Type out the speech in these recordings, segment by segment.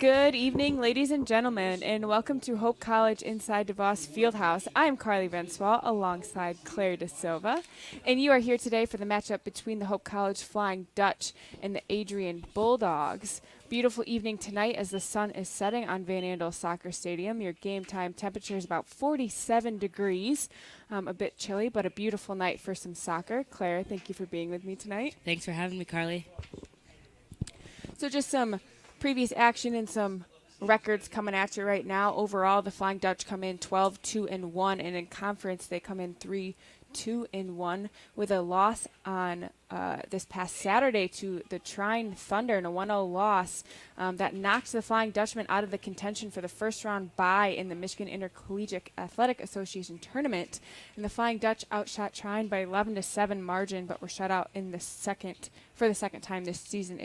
Good evening, ladies and gentlemen, and welcome to Hope College inside DeVos Fieldhouse. I'm Carly Renswell alongside Claire De Silva, and you are here today for the matchup between the Hope College Flying Dutch and the Adrian Bulldogs. Beautiful evening tonight as the sun is setting on Van Andel Soccer Stadium. Your game time temperature is about 47 degrees, a bit chilly, but a beautiful night for some soccer. Claire, thank you for being with me tonight. Thanks for having me, Carly. So just some previous action and some records coming at you right now. Overall, the Flying Dutch come in 12-2-1, and in conference they come in 3-2-1 with a loss on this past Saturday to the Trine Thunder in a 1-0 loss that knocked the Flying Dutchman out of the contention for the first round bye in the Michigan Intercollegiate Athletic Association tournament. And the Flying Dutch outshot Trine by 11-7 margin, but were shut out in the for the second time this season,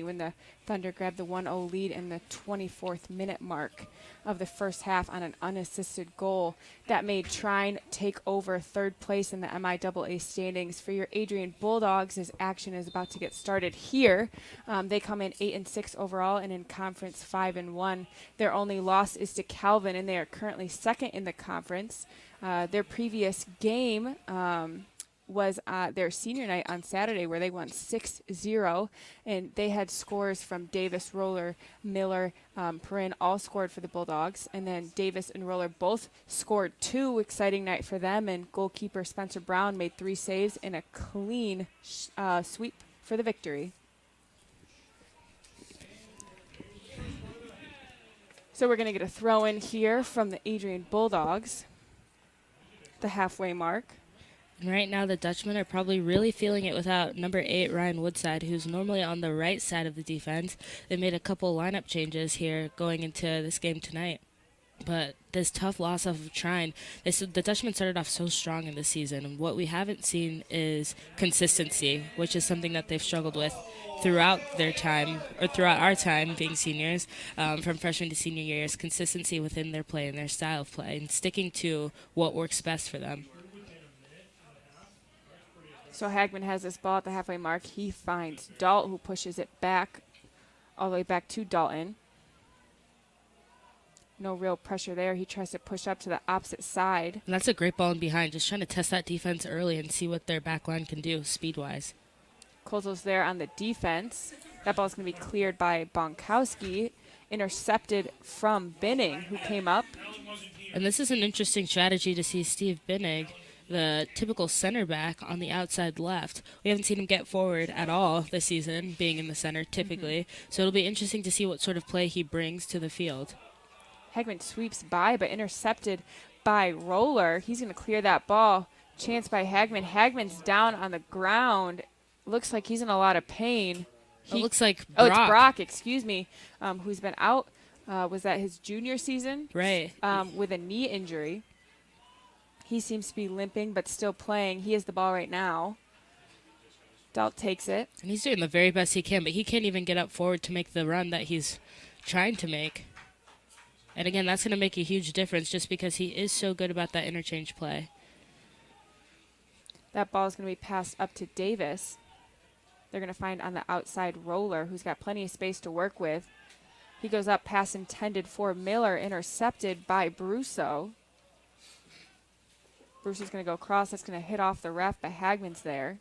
when the Thunder grabbed the 1-0 lead in the 24th minute mark of the first half on an unassisted goal. That made Trine take over third place in the MIAA standings. For your Adrian Bulldogs, as action is about to get started here, they come in 8-6 overall and in conference 5-1. Their only loss is to Calvin, and they are currently second in the conference. Their previous game was their senior night on Saturday, where they won 6-0, and they had scores from Davis, Roller, Miller, Perin, all scored for the Bulldogs, and then Davis and Roller both scored two. Exciting night for them, and goalkeeper Spencer Brown made 3 saves in a clean sweep for the victory. So we're going to get a throw in here from the Adrian Bulldogs, the halfway mark. And right now, the Dutchmen are probably really feeling it without number 8, Ryan Woodside, who's normally on the right side of the defense. They made a couple lineup changes here going into this game tonight. But this tough loss of Trine, the Dutchmen started off so strong in this season. And what we haven't seen is consistency, which is something that they've struggled with throughout their time, or throughout our time being seniors, from freshman to senior years. Consistency within their play and their style of play, and sticking to what works best for them. So Hagman has this ball at the halfway mark. He finds Dalt, who pushes it back, all the way back to Dalton. No real pressure there. He tries to push up to the opposite side. And that's a great ball in behind, just trying to test that defense early and see what their back line can do speed-wise. Kozel's there on the defense. That ball's going to be cleared by Bonkowski, intercepted from Binning, who came up. And this is an interesting strategy to see Steve Binnig, the typical center back, on the outside left. We haven't seen him get forward at all this season, being in the center typically. So it'll be interesting to see what sort of play he brings to the field. Hagman sweeps by, but intercepted by Roller. He's going to clear that ball. Chance by Hagman. Hagman's down on the ground. Looks like he's in a lot of pain. It looks like Brock. Oh, it's Brock, who's been out. Was that his junior season? Right. With a knee injury. He seems to be limping, but still playing. He has the ball right now. Dalt takes it. And he's doing the very best he can, but he can't even get up forward to make the run that he's trying to make. And again, that's going to make a huge difference just because he is so good about that interchange play. That ball is going to be passed up to Davis. They're going to find on the outside Roller, who's got plenty of space to work with. He goes up, pass intended for Miller, intercepted by Brusso. Bruce is going to go across. That's going to hit off the ref, but Hagman's there.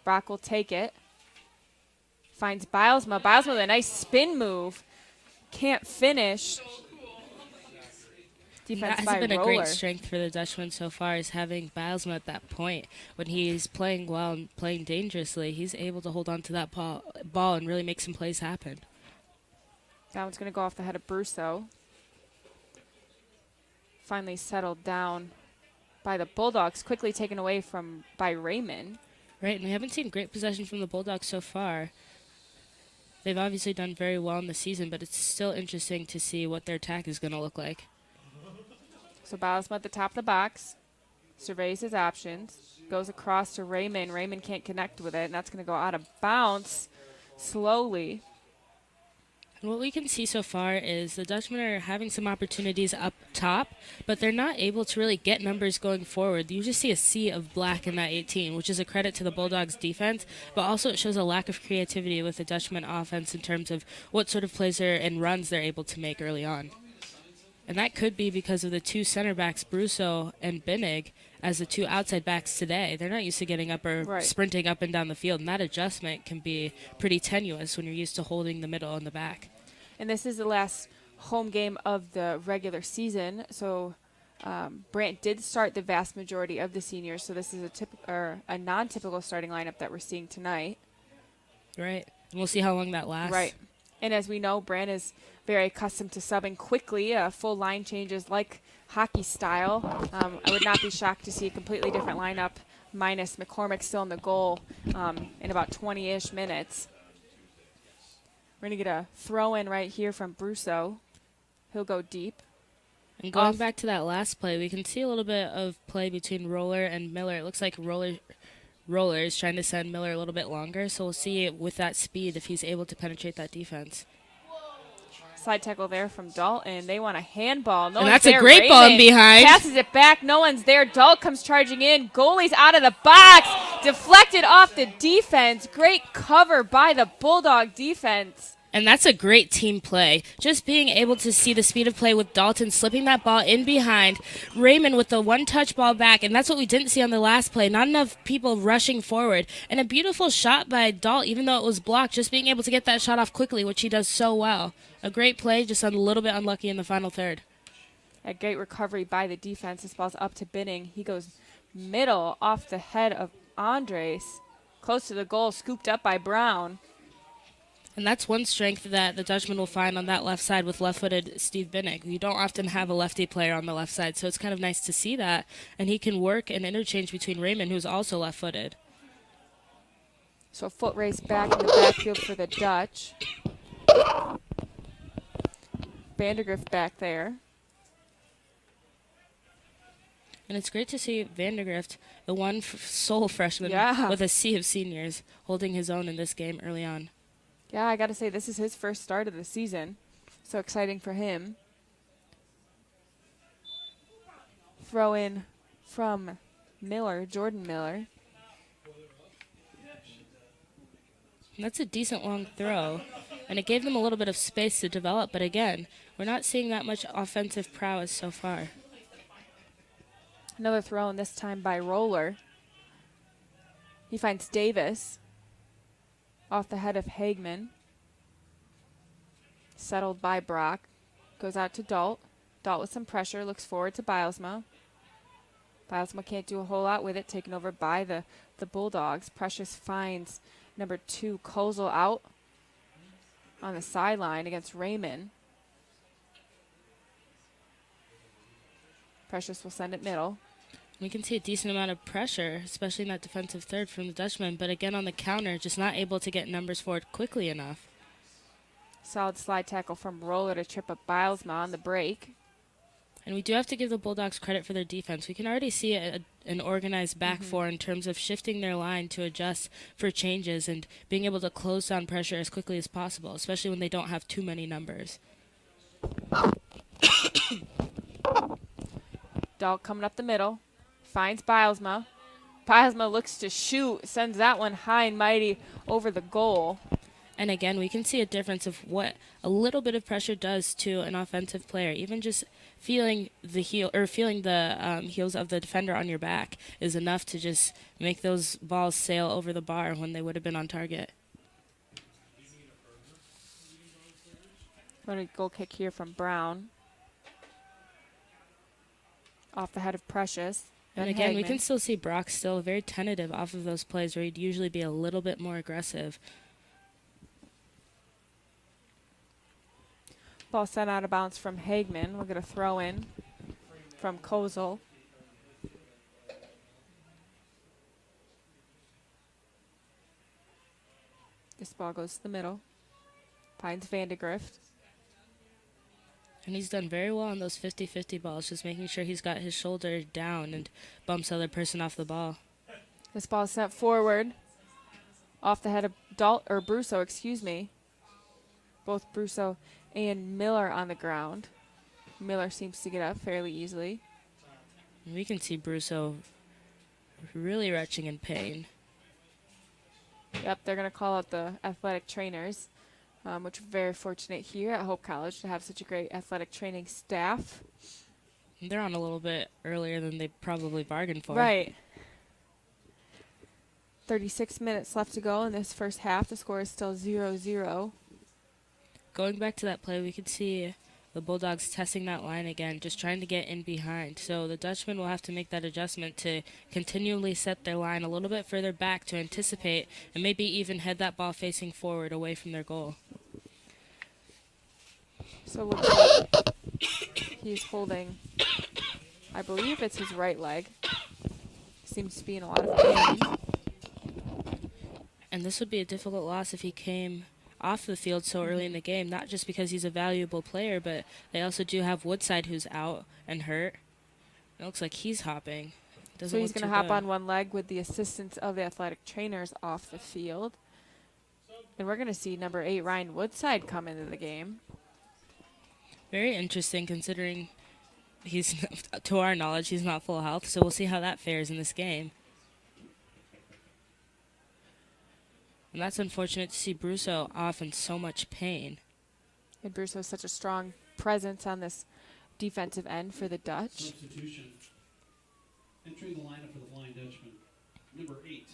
Brock will take it. Finds Bilesma. Bilesma with a nice spin move. Can't finish. Defense that by has been Roller. A great strength for the Dutchman so far, is having Bilesma at that point. When he's playing well and playing dangerously, he's able to hold on to that ball and really make some plays happen. That one's going to go off the head of Brusso. Finally settled down by the Bulldogs, quickly taken away by Raymond. Right, and we haven't seen great possession from the Bulldogs so far. They've obviously done very well in the season, but it's still interesting to see what their attack is going to look like. So Bilesma at the top of the box, surveys his options, goes across to Raymond. Raymond can't connect with it, and that's going to go out of bounds slowly. And what we can see so far is the Dutchmen are having some opportunities up top, but they're not able to really get numbers going forward. You just see a sea of black in that 18, which is a credit to the Bulldogs' defense, but also it shows a lack of creativity with the Dutchmen offense in terms of what sort of plays and runs they're able to make early on. And that could be because of the two center backs, Brusso and Binnig, as the two outside backs today. They're not used to getting up or sprinting up and down the field, and that adjustment can be pretty tenuous when you're used to holding the middle and the back. And this is the last home game of the regular season, so Brant did start the vast majority of the seniors, so this is a non-typical starting lineup that we're seeing tonight. Right. And we'll see how long that lasts. Right. And as we know, Brant is very accustomed to subbing quickly, full line changes like hockey style. I would not be shocked to see a completely different lineup minus McCormick still in the goal in about 20-ish minutes. We're going to get a throw-in right here from Brusso. He'll go deep. And going back to that last play, we can see a little bit of play between Roller and Miller. It looks like Roller is trying to send Miller a little bit longer, so we'll see with that speed if he's able to penetrate that defense. Slide tackle there from Dalton. They want a handball. And that's a great ball in behind. Passes it back. No one's there. Dalton comes charging in. Goalie's out of the box. Deflected off the defense. Great cover by the Bulldog defense. And that's a great team play. Just being able to see the speed of play with Dalton slipping that ball in behind. Raymond with the one-touch ball back, and that's what we didn't see on the last play. Not enough people rushing forward. And a beautiful shot by Dalton, even though it was blocked, just being able to get that shot off quickly, which he does so well. A great play, just a little bit unlucky in the final third. A great recovery by the defense. This ball's up to Binning. He goes middle off the head of Andres. Close to the goal, scooped up by Brown. And that's one strength that the Dutchman will find on that left side with left-footed Steve Binnig. You don't often have a lefty player on the left side, so it's kind of nice to see that. And he can work an interchange between Raymond, who's also left-footed. So a foot race back in the backfield for the Dutch. Vandergrift back there. And it's great to see Vandergrift, the one sole freshman with a sea of seniors, holding his own in this game early on. Yeah, I got to say, this is his first start of the season. So exciting for him. Throw in from Miller, Jordan Miller. And that's a decent long throw. And it gave them a little bit of space to develop. But again, we're not seeing that much offensive prowess so far. Another throw in this time by Roller. He finds Davis. Off the head of Hagman. Settled by Brock. Goes out to Dalt. Dalt with some pressure. Looks forward to Bilesma. Bilesma can't do a whole lot with it. Taken over by the Bulldogs. Precious finds number 2, Kozel, out on the sideline against Raymond. Precious will send it middle. We can see a decent amount of pressure, especially in that defensive third from the Dutchman, but again on the counter, just not able to get numbers forward quickly enough. Solid slide tackle from Roller to trip up Bilesma on the break. And we do have to give the Bulldogs credit for their defense. We can already see an organized back four in terms of shifting their line to adjust for changes and being able to close down pressure as quickly as possible, especially when they don't have too many numbers. Dalt coming up the middle. Finds Bilesma. Bilesma looks to shoot. Sends that one high and mighty over the goal. And again, we can see a difference of what a little bit of pressure does to an offensive player. Even just feeling the heels of the defender on your back is enough to just make those balls sail over the bar when they would have been on target. What a goal kick here from Brown. Off the head of Precious. And again, we can still see Brock still very tentative off of those plays where he'd usually be a little bit more aggressive. Ball sent out of bounds from Hagman. We'll get a throw in from Kozel. This ball goes to the middle. Finds Vandegrift. And he's done very well on those 50-50 balls, just making sure he's got his shoulder down and bumps the other person off the ball. This ball is sent forward off the head of Brusso, excuse me. Both Brusso and Miller on the ground. Miller seems to get up fairly easily. We can see Brusso really retching in pain. Yep, they're going to call out the athletic trainers, which we're very fortunate here at Hope College to have such a great athletic training staff. They're on a little bit earlier than they probably bargained for. Right. 36 minutes left to go in this first half. The score is still 0-0. Going back to that play, we could see the Bulldogs testing that line again, just trying to get in behind. So the Dutchmen will have to make that adjustment to continually set their line a little bit further back to anticipate and maybe even head that ball facing forward away from their goal. So looks like he's holding, I believe it's his right leg. Seems to be in a lot of pain. And this would be a difficult loss if he came off the field so early in the game, not just because he's a valuable player, but they also do have Woodside who's out and hurt. It looks like he's hopping. So he's going to hop on one leg with the assistance of the athletic trainers off the field. And we're going to see number 8, Ryan Woodside, come into the game. Very interesting considering he's, to our knowledge, he's not full health, so we'll see how that fares in this game. And that's unfortunate to see Brusso off in so much pain. And Brusso is such a strong presence on this defensive end for the Dutch. Substitution. Entering the lineup for the Flying Dutchman, number 8,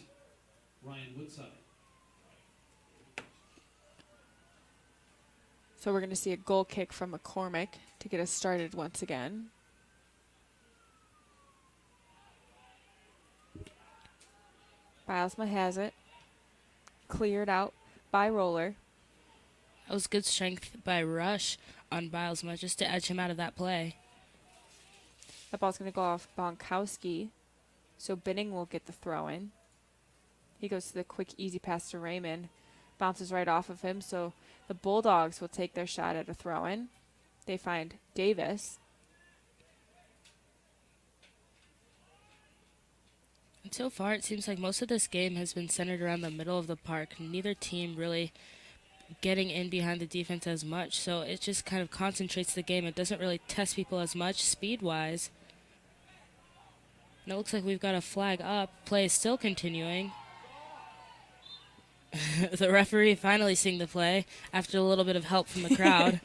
Ryan Woodside. So we're going to see a goal kick from McCormick to get us started once again. Bilesma has it. Cleared out by Roller. That was good strength by Rush on Bilesma just to edge him out of that play. That ball's going to go off Bonkowski. So Binning will get the throw in. He goes to the quick, easy pass to Raymond. Bounces right off of him. So the Bulldogs will take their shot at a throw in. They find Davis. And so far, it seems like most of this game has been centered around the middle of the park. Neither team really getting in behind the defense as much, so it just kind of concentrates the game. It doesn't really test people as much speed-wise. And it looks like we've got a flag up. Play is still continuing. The referee finally seeing the play after a little bit of help from the crowd.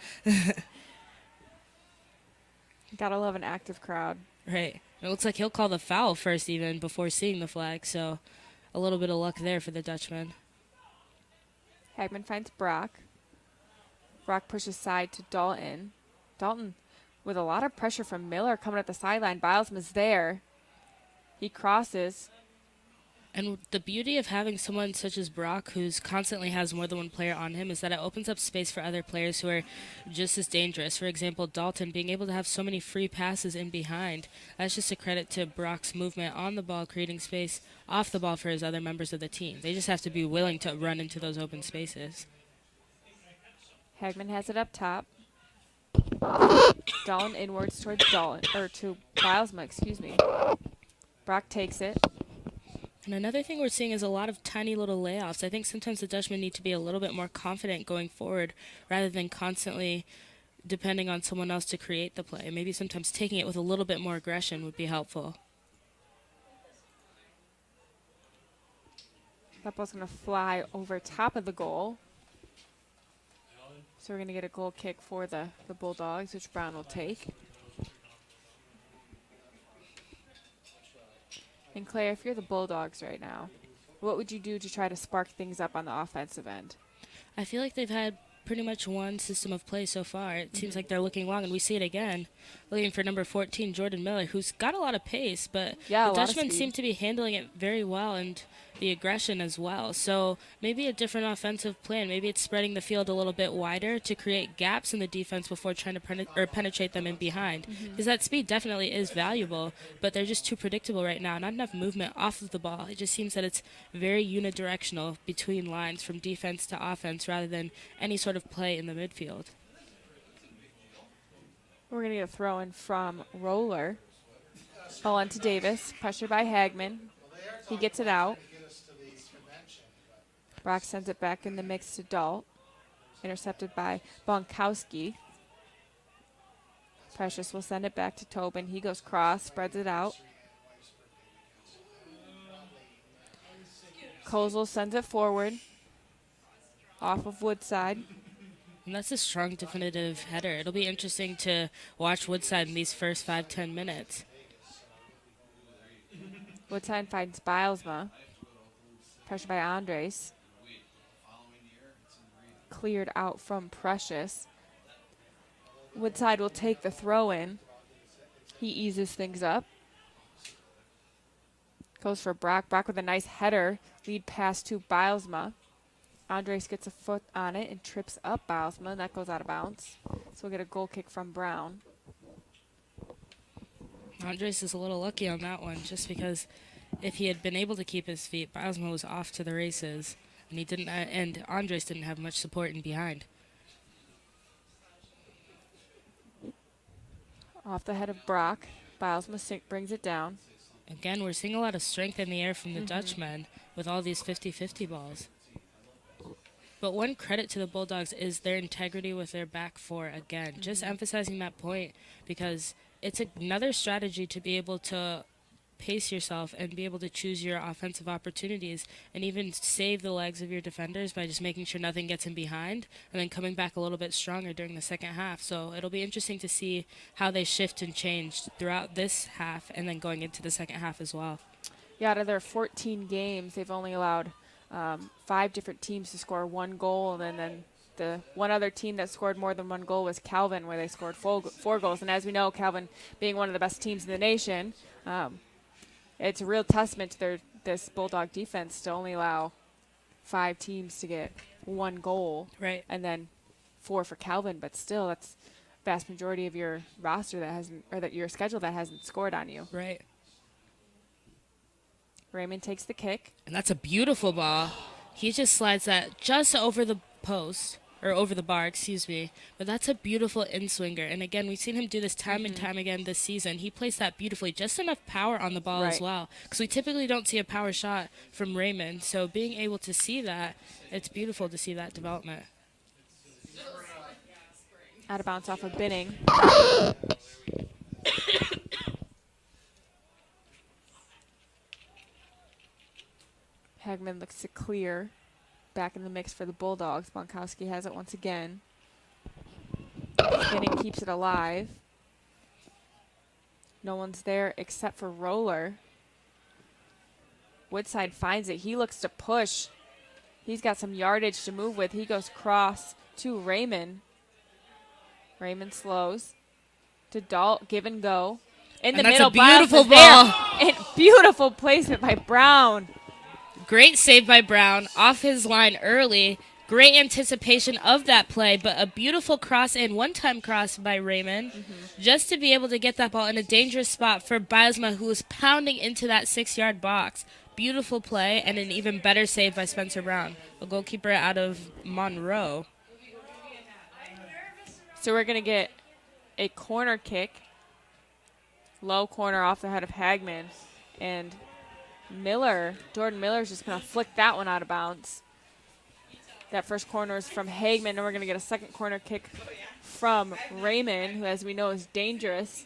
Gotta love an active crowd. Right. It looks like he'll call the foul first even before seeing the flag, so a little bit of luck there for the Dutchman. Hagman finds Brock. Brock pushes side to Dalton. Dalton with a lot of pressure from Miller coming at the sideline. Bilesma's there. He crosses. And the beauty of having someone such as Brock, who's constantly has more than one player on him, is that it opens up space for other players who are just as dangerous. For example, Dalton being able to have so many free passes in behind. That's just a credit to Brock's movement on the ball, creating space off the ball for his other members of the team. They just have to be willing to run into those open spaces. Hagman has it up top. Dalton inwards towards Dalton, or to Bilesma, excuse me. Brock takes it. And another thing we're seeing is a lot of tiny little layoffs. I think sometimes the Dutchmen need to be a little bit more confident going forward rather than constantly depending on someone else to create the play. Maybe sometimes taking it with a little bit more aggression would be helpful. That ball's going to fly over top of the goal. So we're going to get a goal kick for the Bulldogs, which Brown will take. And Claire, if you're the Bulldogs right now, what would you do to try to spark things up on the offensive end? I feel like they've had pretty much one system of play so far. It seems like they're looking long, and we see it again. Looking for number 14, Jordan Miller, who's got a lot of pace, but the Dutchmen seem to be handling it very well, and the aggression as well. So maybe a different offensive plan. Maybe it's spreading the field a little bit wider to create gaps in the defense before trying to penetrate them in behind. Because that speed definitely is valuable, but they're just too predictable right now. Not enough movement off of the ball. It just seems that it's very unidirectional between lines from defense to offense rather than any sort of play in the midfield. We're going to get a throw in from Roller. Ball on to Davis. Pressure by Hagman. He gets it out. Brock sends it back in the mix to Dalt. intercepted by Bonkowski. Precious will send it back to Tobin. He goes cross, spreads it out. Kozel sends it forward off of Woodside. And that's a strong definitive header. It'll be interesting to watch Woodside in these first 5-10 minutes. Woodside finds Bilesma. Pressure by Andres. Cleared out from Precious. Woodside will take the throw in. He eases things up. Goes for Brock. Brock with a nice header. Lead pass to Bilesma. Andres gets a foot on it and trips up Bilesma, and that goes out of bounds. So we'll get a goal kick from Brown. Andres is a little lucky on that one, just because if he had been able to keep his feet, Bilesma was off to the races, and he didn't. And Andres didn't have much support in behind. Off the head of Brock. Bilesma brings it down. Again, we're seeing a lot of strength in the air from the Dutchmen with all these 50-50 balls. But one credit to the Bulldogs is their integrity with their back four. Again, just emphasizing that point, because it's another strategy to be able to pace yourself and be able to choose your offensive opportunities and even save the legs of your defenders by just making sure nothing gets in behind and then coming back a little bit stronger during the second half. So it'll be interesting to see how they shift and change throughout this half and then going into the second half as well. Yeah, out of their 14 games, they've only allowed 5 different teams to score 1 goal, and then the one other team that scored more than 1 goal was Calvin, where they scored 4 goals. And as we know, Calvin being one of the best teams in the nation, it's a real testament to this Bulldog defense to only allow 5 teams to get 1 goal. Right. And then 4 for Calvin, but still, that's vast majority of your roster that hasn't, or that your schedule that hasn't scored on you. Right. Raymond takes the kick. And that's a beautiful ball. He just slides that just over the post, or over the bar, excuse me. But that's a beautiful in-swinger. And again, we've seen him do this time and time again this season. He plays that beautifully. Just enough power on the ball as well. Because we typically don't see a power shot from Raymond. So being able to see that, it's beautiful to see that development. Out of bounds off of Binning. Hagman looks to clear. Back in the mix for the Bulldogs. Bonkowski has it once again. Binning keeps it alive. No one's there except for Roller. Woodside finds it. He looks to push. He's got some yardage to move with. He goes cross to Raymond. Raymond slows to Dalt. Give and go. In the middle. That's a beautiful ball. And beautiful placement by Brown. Great save by Brown off his line early. Great anticipation of that play, but a beautiful cross and one-time cross by Raymond just to be able to get that ball in a dangerous spot for Bilesma, who was pounding into that 6-yard box. Beautiful play and an even better save by Spencer Brown, a goalkeeper out of Monroe. So we're going to get a corner kick. Low corner off the head of Hagman. And Jordan Miller's just going to flick that one out of bounds. That first corner is from Hagman, and we're going to get a second corner kick from Raymond, who, as we know, is dangerous.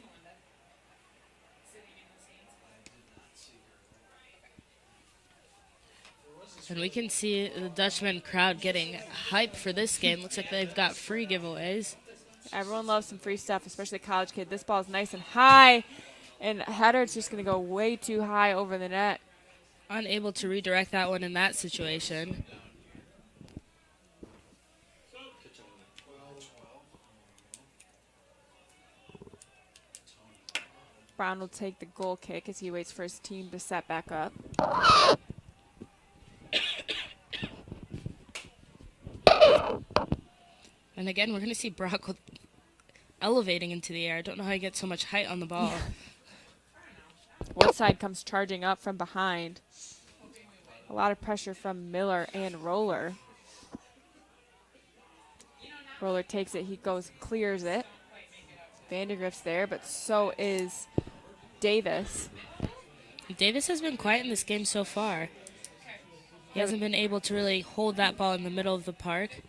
And we can see the Dutchman crowd getting hype for this game. Looks like they've got free giveaways. Everyone loves some free stuff, especially the college kid. This ball is nice and high, and header's just going to go way too high over the net. Unable to redirect that one in that situation. Brown will take the goal kick as he waits for his team to set back up. And again, we're going to see Brock elevating into the air. I don't know how he gets so much height on the ball. Woodside comes charging up from behind. A lot of pressure from Miller and Roller. Roller takes it. He goes, clears it. Vandergrift's there, but so is Davis. Davis has been quiet in this game so far. He hasn't been able to really hold that ball in the middle of the park.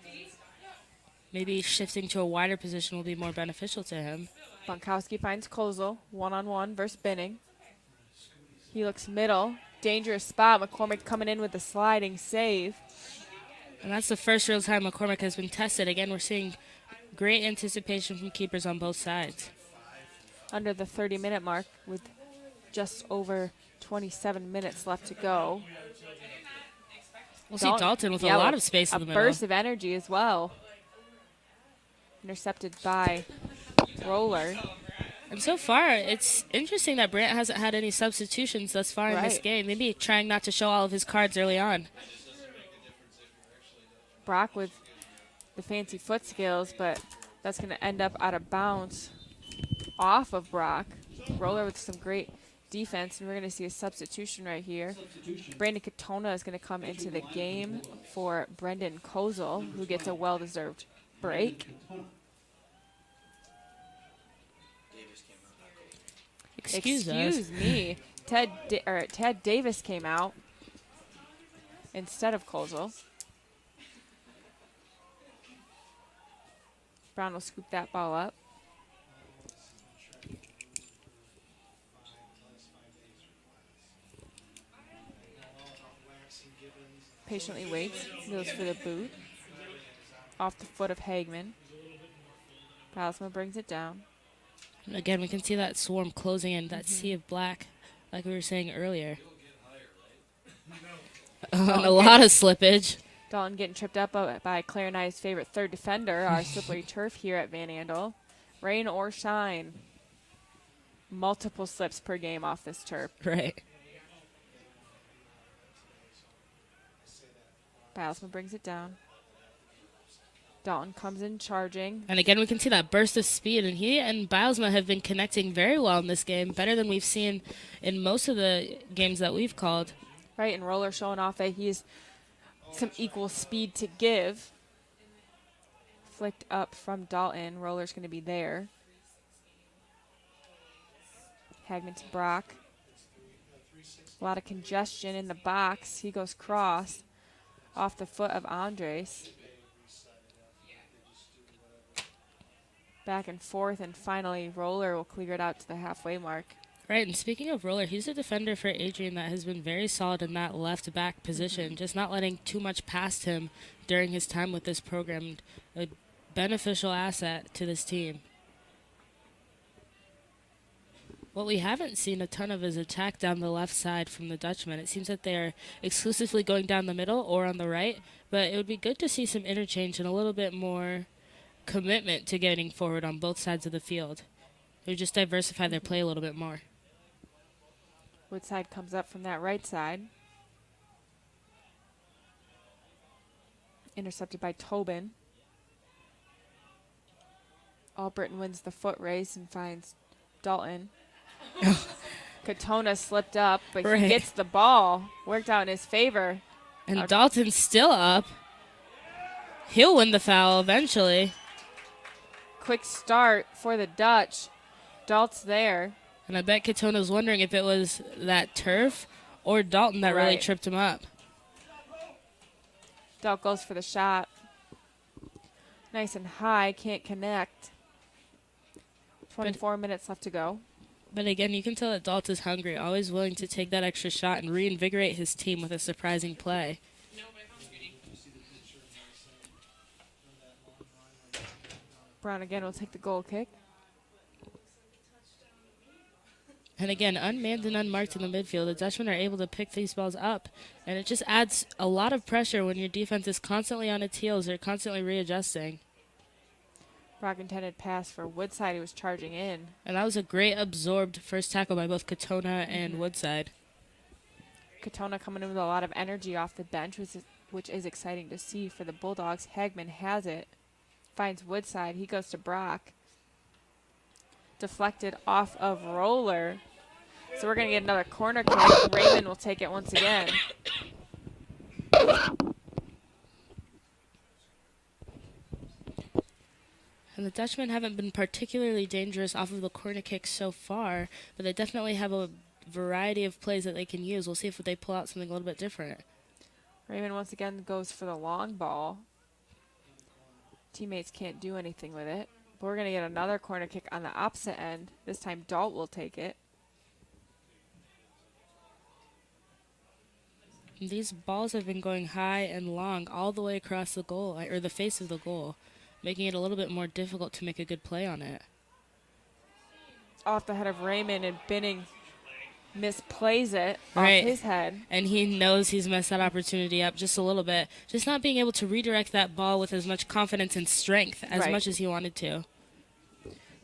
Maybe shifting to a wider position will be more beneficial to him. Bonkowski finds Kozel, one-on-one versus Binning. He looks middle. Dangerous spot. McCormick coming in with the sliding save. And that's the first real time McCormick has been tested. Again, we're seeing great anticipation from keepers on both sides. Under the 30-minute mark with just over 27 minutes left to go. We'll see Dalton with a lot of space in the middle. A burst of energy as well. Intercepted by Roller. And so far, it's interesting that Brant hasn't had any substitutions thus far in this game. Maybe trying not to show all of his cards early on. Brock with the fancy foot skills, but that's going to end up out of bounds off of Brock. Roller with some great defense, and we're going to see a substitution right here. Brandon Katona is going to come into the game for Brendan Kozel, who gets a well-deserved break. Excuse me. Ted Davis came out instead of Kozel. Brown will scoop that ball up. Patiently waits, goes for the boot. Off the foot of Hagman. Palsma brings it down. And again, we can see that swarm closing in, that sea of black, like we were saying earlier. And a lot of slippage. Dalton getting tripped up by Claire and I's favorite third defender, our slippery turf here at Van Andel. Rain or shine. Multiple slips per game off this turf. Right. Bilesman brings it down. Dalton comes in charging. And again, we can see that burst of speed. And he and Bilesma have been connecting very well in this game, better than we've seen in most of the games that we've called. Right, and Roller showing off that he's some equal speed to give. Flicked up from Dalton. Roller's going to be there. Hagman to Brock. A lot of congestion in the box. He goes cross off the foot of Andres. Back and forth, and finally Roller will clear it out to the halfway mark. Right, and speaking of Roller, he's a defender for Adrian that has been very solid in that left back position, just not letting too much past him during his time with this program. A beneficial asset to this team. What we haven't seen a ton of is attack down the left side from the Dutchmen. It seems that they're exclusively going down the middle or on the right, but it would be good to see some interchange and a little bit more commitment to getting forward on both sides of the field. They just diversify their play a little bit more. Woodside comes up from that right side. Intercepted by Tobin. Albritton wins the foot race and finds Dalton. Katona slipped up, but he gets the ball. Worked out in his favor. And Dalton's still up. He'll win the foul eventually. Quick start for the Dutch. Dalt's there. And I bet Katona's wondering if it was that turf or Dalton that really tripped him up. Dalt goes for the shot. Nice and high, can't connect. 24 minutes left to go. But again, you can tell that Dalt is hungry, always willing to take that extra shot and reinvigorate his team with a surprising play. Brown again will take the goal kick. And again, unmanned and unmarked in the midfield, the Dutchmen are able to pick these balls up. And it just adds a lot of pressure when your defense is constantly on its heels. They're constantly readjusting. Brock intended pass for Woodside. He was charging in. And that was a great absorbed first tackle by both Katona and Woodside. Katona coming in with a lot of energy off the bench, which is exciting to see for the Bulldogs. Hagman has it. Finds Woodside. He goes to Brock. Deflected off of Roller. So we're going to get another corner kick. Raymond will take it once again. And the Dutchmen haven't been particularly dangerous off of the corner kicks so far, but they definitely have a variety of plays that they can use. We'll see if they pull out something a little bit different. Raymond once again goes for the long ball. Teammates can't do anything with it. But we're going to get another corner kick on the opposite end. This time Dalt will take it. These balls have been going high and long all the way across the goal, or the face of the goal, making it a little bit more difficult to make a good play on it. Off the head of Raymond, and Binning misplays it off Right. his head. And he knows he's messed that opportunity up just a little bit. Just not being able to redirect that ball with as much confidence and strength as Right. much as he wanted to.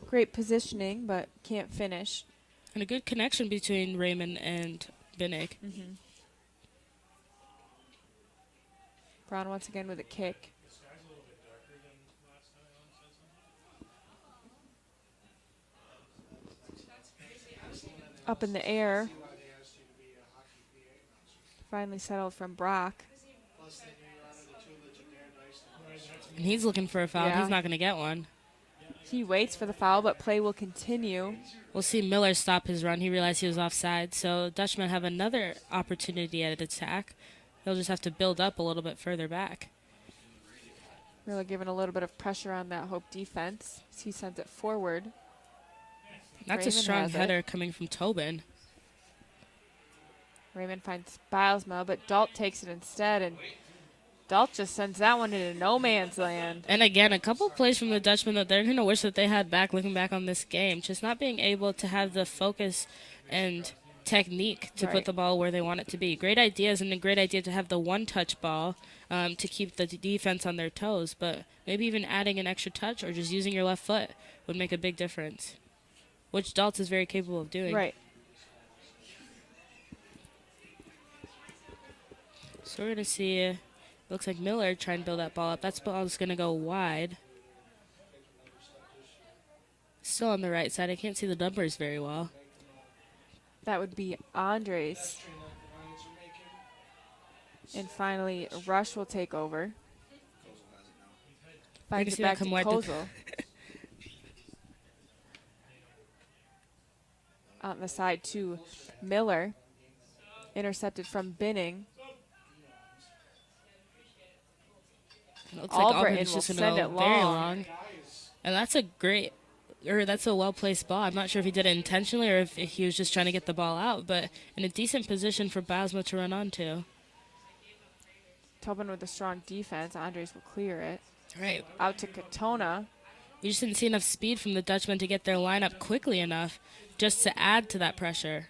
Great positioning, but can't finish. And a good connection between Raymond and Binnig. Brown once again with a kick. Up in the air. Finally settled from Brock. And he's looking for a foul. Yeah. He's not going to get one. He waits for the foul, but play will continue. We'll see Miller stop his run. He realized he was offside. So Dutchmen have another opportunity at attack. He'll just have to build up a little bit further back. Really giving a little bit of pressure on that Hope defense. He sends it forward. That's a Raymond strong has it. header coming from Tobin. Raymond finds Bilesma, but Dalt takes it instead, and Dalt just sends that one into no man's land. And again, a couple plays from the Dutchmen that they're going to wish that they had back looking back on this game. Just not being able to have the focus and technique to Right. put the ball where they want it to be. Great ideas, and a great idea to have the one-touch ball to keep the defense on their toes. But maybe even adding an extra touch or just using your left foot would make a big difference, which Dalt is very capable of doing. Right. So we're going to see, looks like Miller try and build that ball up. That ball is going to go wide. Still on the right side. I can't see the numbers very well. That would be Andres. And finally, Rush will take over. Finds it see that back to come wide to- Kozel. On the side to Miller. Intercepted from Binning. It looks like Auburn Albritton is will just going send to it go very long. long. And that's a great, or that's a well-placed ball. I'm not sure if he did it intentionally or if he was just trying to get the ball out, but in a decent position for Basma to run onto. Tobin with a strong defense. Andres will clear it. Right. Out to Katona. You just didn't see enough speed from the Dutchmen to get their lineup quickly enough just to add to that pressure.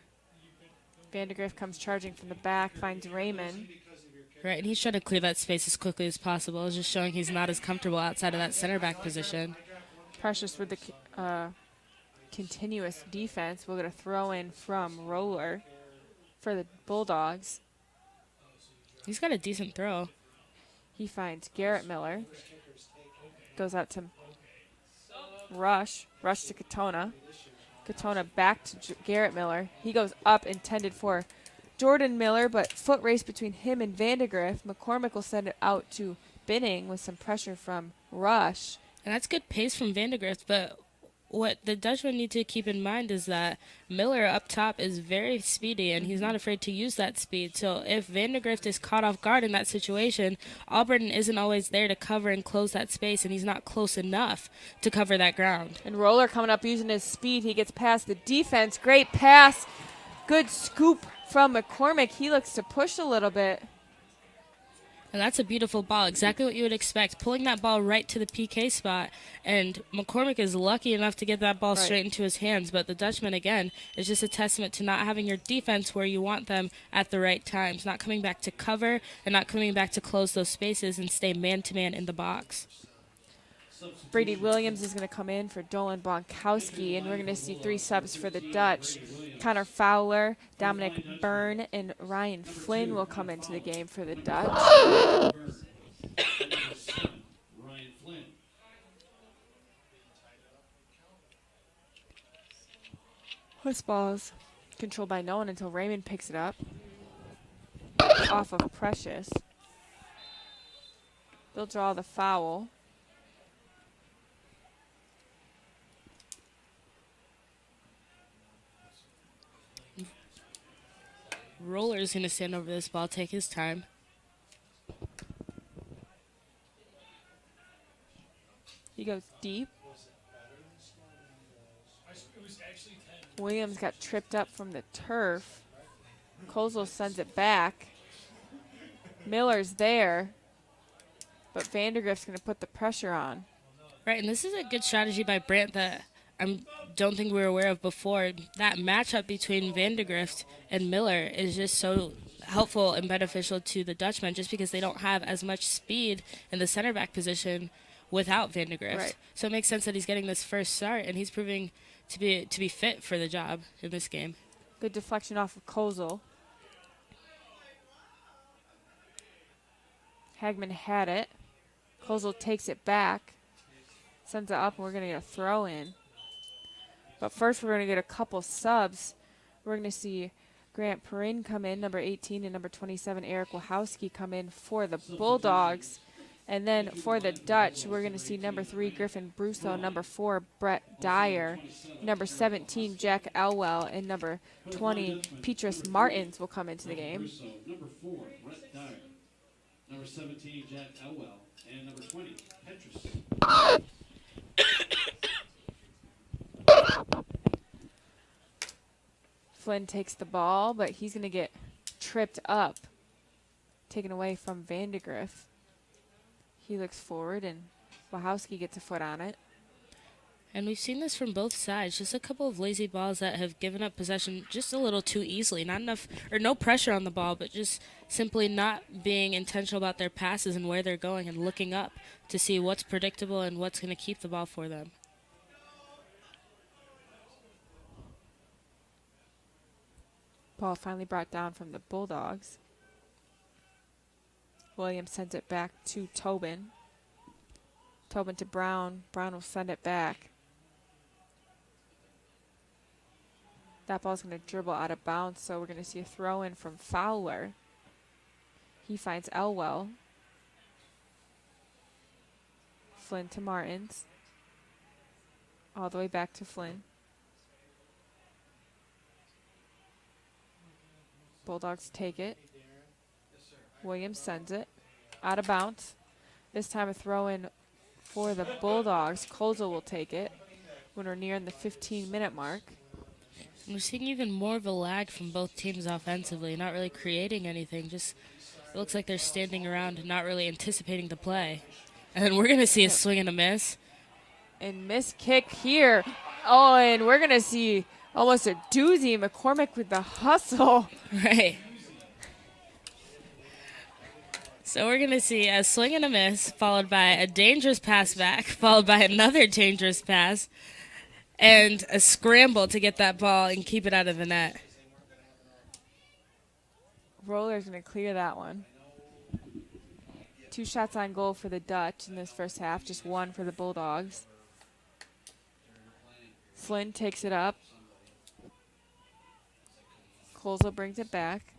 Vandergrift comes charging from the back, finds Raymond. Right, and he's trying to clear that space as quickly as possible. It's just showing he's not as comfortable outside of that center back position. Precious with the continuous defense. We'll get a throw in from Roller for the Bulldogs. He's got a decent throw. He finds Garrett Miller. Goes out to Rush. Rush to Katona. Katona back to Garrett Miller. He goes up, intended for Jordan Miller, but foot race between him and Vandegrift. McCormick will send it out to Binning with some pressure from Rush. And that's good pace from Vandegrift, but what the Dutchmen need to keep in mind is that Miller up top is very speedy, and he's not afraid to use that speed. So if Vandegrift is caught off guard in that situation, Auburn isn't always there to cover and close that space, and he's not close enough to cover that ground. And Roller coming up using his speed. He gets past the defense. Great pass. Good scoop from McCormick. He looks to push a little bit. And that's a beautiful ball, exactly what you would expect. Pulling that ball right to the PK spot, and McCormick is lucky enough to get that ball Right. straight into his hands. But the Dutchman, again, is just a testament to not having your defense where you want them at the right times, not coming back to cover and not coming back to close those spaces and stay man-to-man in the box. Brady Williams is going to come in for Dolan Bonkowski, and we're going to see 3 subs for the Dutch. Connor Fowler, Dominic Byrne, and Ryan Flynn will come into the game for the Dutch. Ryan Flynn. This ball's controlled by no one until Raymond picks it up. Off of Precious. They'll draw the foul. Roller's going to stand over this ball, take his time. He goes deep. Williams got tripped up from the turf. Kozel sends it back. Miller's there, but Vandergrift's going to put the pressure on. Right, and this is a good strategy by Brandt that I don't think we were aware of before. That matchup between Vandergrift and Miller is just so helpful and beneficial to the Dutchmen just because they don't have as much speed in the center back position without Vandergrift. Right. So it makes sense that he's getting this first start, and he's proving to be fit for the job in this game. Good deflection off of Kozel. Hagman had it. Kozel takes it back, sends it up, and we're going to get a throw in. But first we're going to get a couple subs. We're going to see Garrett Perin come in, number 18, and number 27, Eric Wachowski, come in for the Bulldogs. And then for the Dutch, we're going to see number 3, Griffin Brusso, number 4, Brett Dyer, number 17, Jack Elwell, and number 20, Petrus Martins will come into the game. Number 4, Brett Dyer. Number 17, Jack Elwell. And number 20, Petrus. Flynn takes the ball, but he's going to get tripped up, taken away from Vandegrift. He looks forward, and Wachowski gets a foot on it. And we've seen this from both sides. Just a couple of lazy balls that have given up possession just a little too easily. Not enough, or no pressure on the ball, but just simply not being intentional about their passes and where they're going and looking up to see what's predictable and what's going to keep the ball for them. Ball finally brought down from the Bulldogs. Williams sends it back to Tobin. Tobin to Brown. Brown will send it back. That ball's going to dribble out of bounds, so we're going to see a throw in from Fowler. He finds Elwell. Flynn to Martins. All the way back to Flynn. Bulldogs take it. Williams sends it out of bounds. This time a throw in for the Bulldogs. Kozel will take it when we're nearing the 15-minute mark. We're seeing even more of a lag from both teams offensively, not really creating anything. Just it looks like they're standing around and not really anticipating the play. And then we're going to see a swing and a miss. And miss kick here. Oh, and we're going to see almost a doozy. McCormick with the hustle. Right. So we're going to see a swing and a miss, followed by a dangerous pass back, followed by another dangerous pass, and a scramble to get that ball and keep it out of the net. Roller's going to clear that one. 2 shots on goal for the Dutch in this first half, just 1 for the Bulldogs. Flynn takes it up. Kozel brings it back.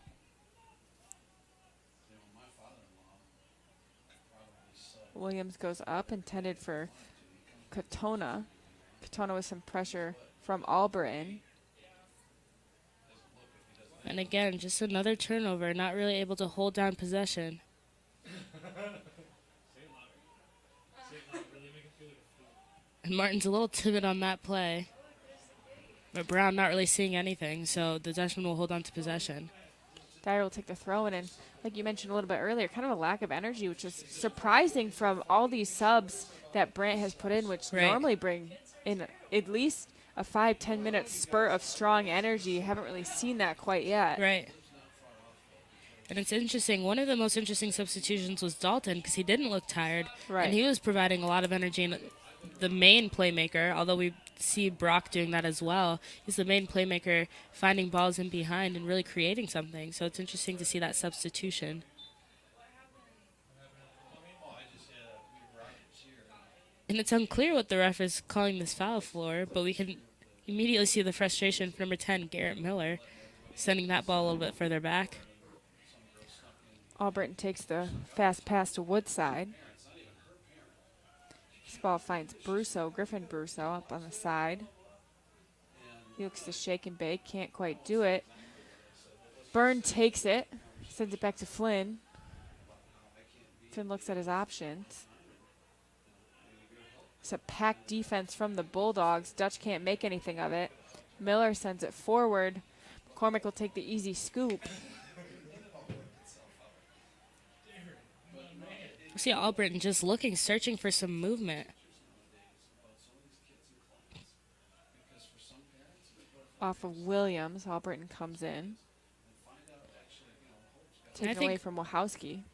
Williams goes up, intended for Katona. Katona with some pressure from Albritton. And again, just another turnover, not really able to hold down possession. And Martin's a little timid on that play. But Brown not really seeing anything, so the Dutchman will hold on to possession. Dyer will take the throw in, and like you mentioned a little bit earlier, kind of a lack of energy, which is surprising from all these subs that Brandt has put in, which normally bring in at least a 5-10 minute spurt of strong energy. Haven't really seen that quite yet. Right. And it's interesting. One of the most interesting substitutions was Dalton because he didn't look tired. Right. And he was providing a lot of energy. And the main playmaker, although we see Brock doing that as well, he's the main playmaker, finding balls in behind and really creating something. So it's interesting to see that substitution. And it's unclear what the ref is calling this foul for, but we can immediately see the frustration from number 10, Garrett Miller, sending that ball a little bit further back. Albritton takes the fast pass to Woodside. This ball finds Brusso, Griffin Brusso, up on the side. He looks to shake and bake, can't quite do it. Byrne takes it, sends it back to Flynn. Flynn looks at his options. It's a packed defense from the Bulldogs. Dutch can't make anything of it. Miller sends it forward. McCormick will take the easy scoop. We see Albritton just looking, searching for some movement. Off of Williams, Albritton comes in. Taken away from Wachowski.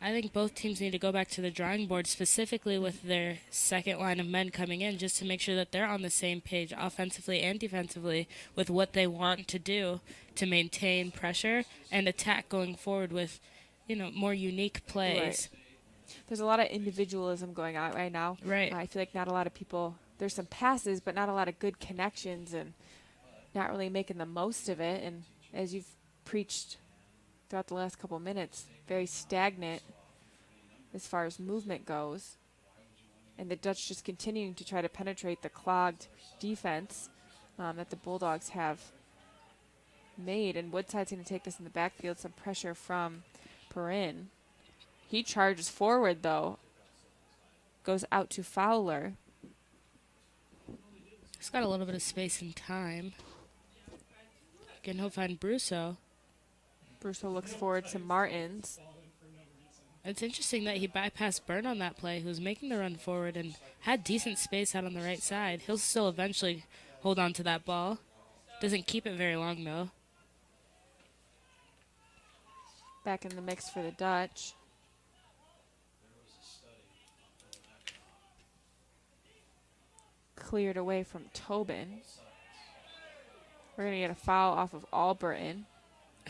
I think both teams need to go back to the drawing board, specifically with their second line of men coming in, just to make sure that they're on the same page offensively and defensively with what they want to do to maintain pressure and attack going forward with, more unique plays. Right. There's a lot of individualism going on right now. Right. I feel like not a lot of people, there's some passes, but not a lot of good connections and not really making the most of it. And as you've preached throughout the last couple minutes, very stagnant as far as movement goes. And the Dutch just continuing to try to penetrate the clogged defense that the Bulldogs have made. And Woodside's going to take this in the backfield, some pressure from Perin. He charges forward, though. Goes out to Fowler. He's got a little bit of space and time. Again, he'll find Brusso. Brusso looks forward to Martins. It's interesting that he bypassed Byrne on that play, who was making the run forward and had decent space out on the right side. He'll still eventually hold on to that ball. Doesn't keep it very long, though. Back in the mix for the Dutch. Cleared away from Tobin. We're going to get a foul off of Albritton.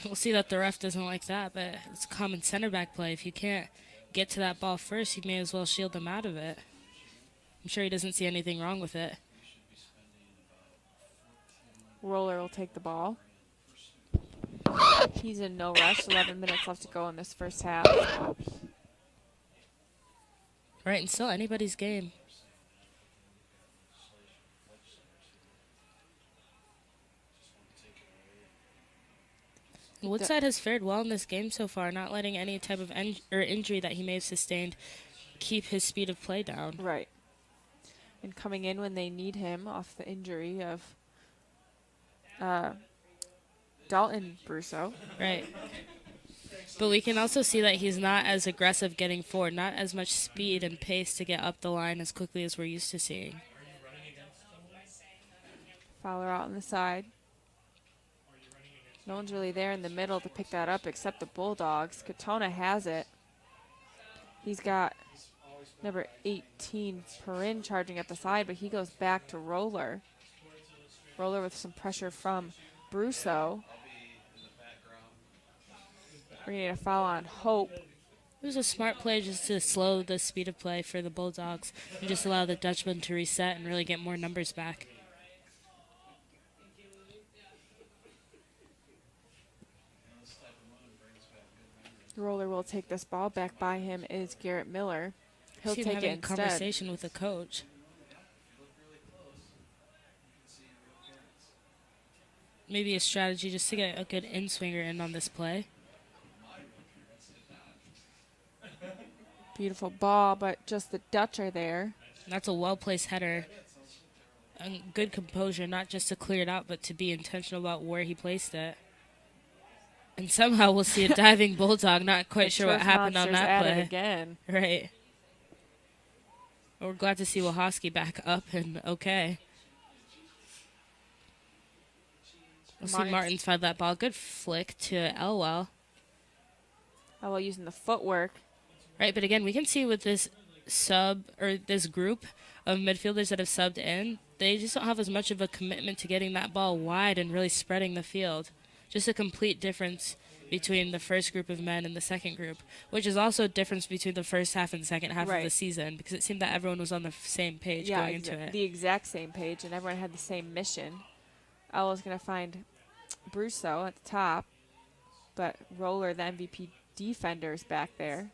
We'll see that the ref doesn't like that, but it's a common center back play. If you can't get to that ball first, you may as well shield them out of it. I'm sure he doesn't see anything wrong with it. Roller will take the ball. He's in no rush. 11 minutes left to go in this first half. Right, and still anybody's game. Woodside has fared well in this game so far, not letting any type of injury that he may have sustained keep his speed of play down. Right. And coming in when they need him off the injury of Dalton Brusso. Right. But we can also see that he's not as aggressive getting forward, not as much speed and pace to get up the line as quickly as we're used to seeing. Fowler out on the side. No one's really there in the middle to pick that up except the Bulldogs. Katona has it. He's got number 18, Perin, charging at the side, but he goes back to Roller. Roller with some pressure from Brusso. We're going to get a foul on Hope. It was a smart play just to slow the speed of play for the Bulldogs and just allow the Dutchman to reset and really get more numbers back. Roller will take this ball. Back by him is Garrett Miller. He'll take it a instead. Conversation with the coach. Maybe a strategy just to get a good in-swinger in on this play. Beautiful ball, but just the Dutch are there. That's a well-placed header. And good composure, not just to clear it out, but to be intentional about where he placed it. And somehow we'll see a diving Bulldog. Not quite sure what happened on that play. Again. Right. Well, we're glad to see Wachowski back up and okay. We'll see Martins find that ball. Good flick to Elwell. Elwell using the footwork. Right, but again, we can see with this this group of midfielders that have subbed in, they just don't have as much of a commitment to getting that ball wide and really spreading the field. Just a complete difference between the first group of men and the second group, which is also a difference between the first half and second half of the season, because it seemed that everyone was on the same page going into it. The exact same page, and everyone had the same mission. Elwell's going to find Brusso at the top, but Roller, the MVP defender, is back there.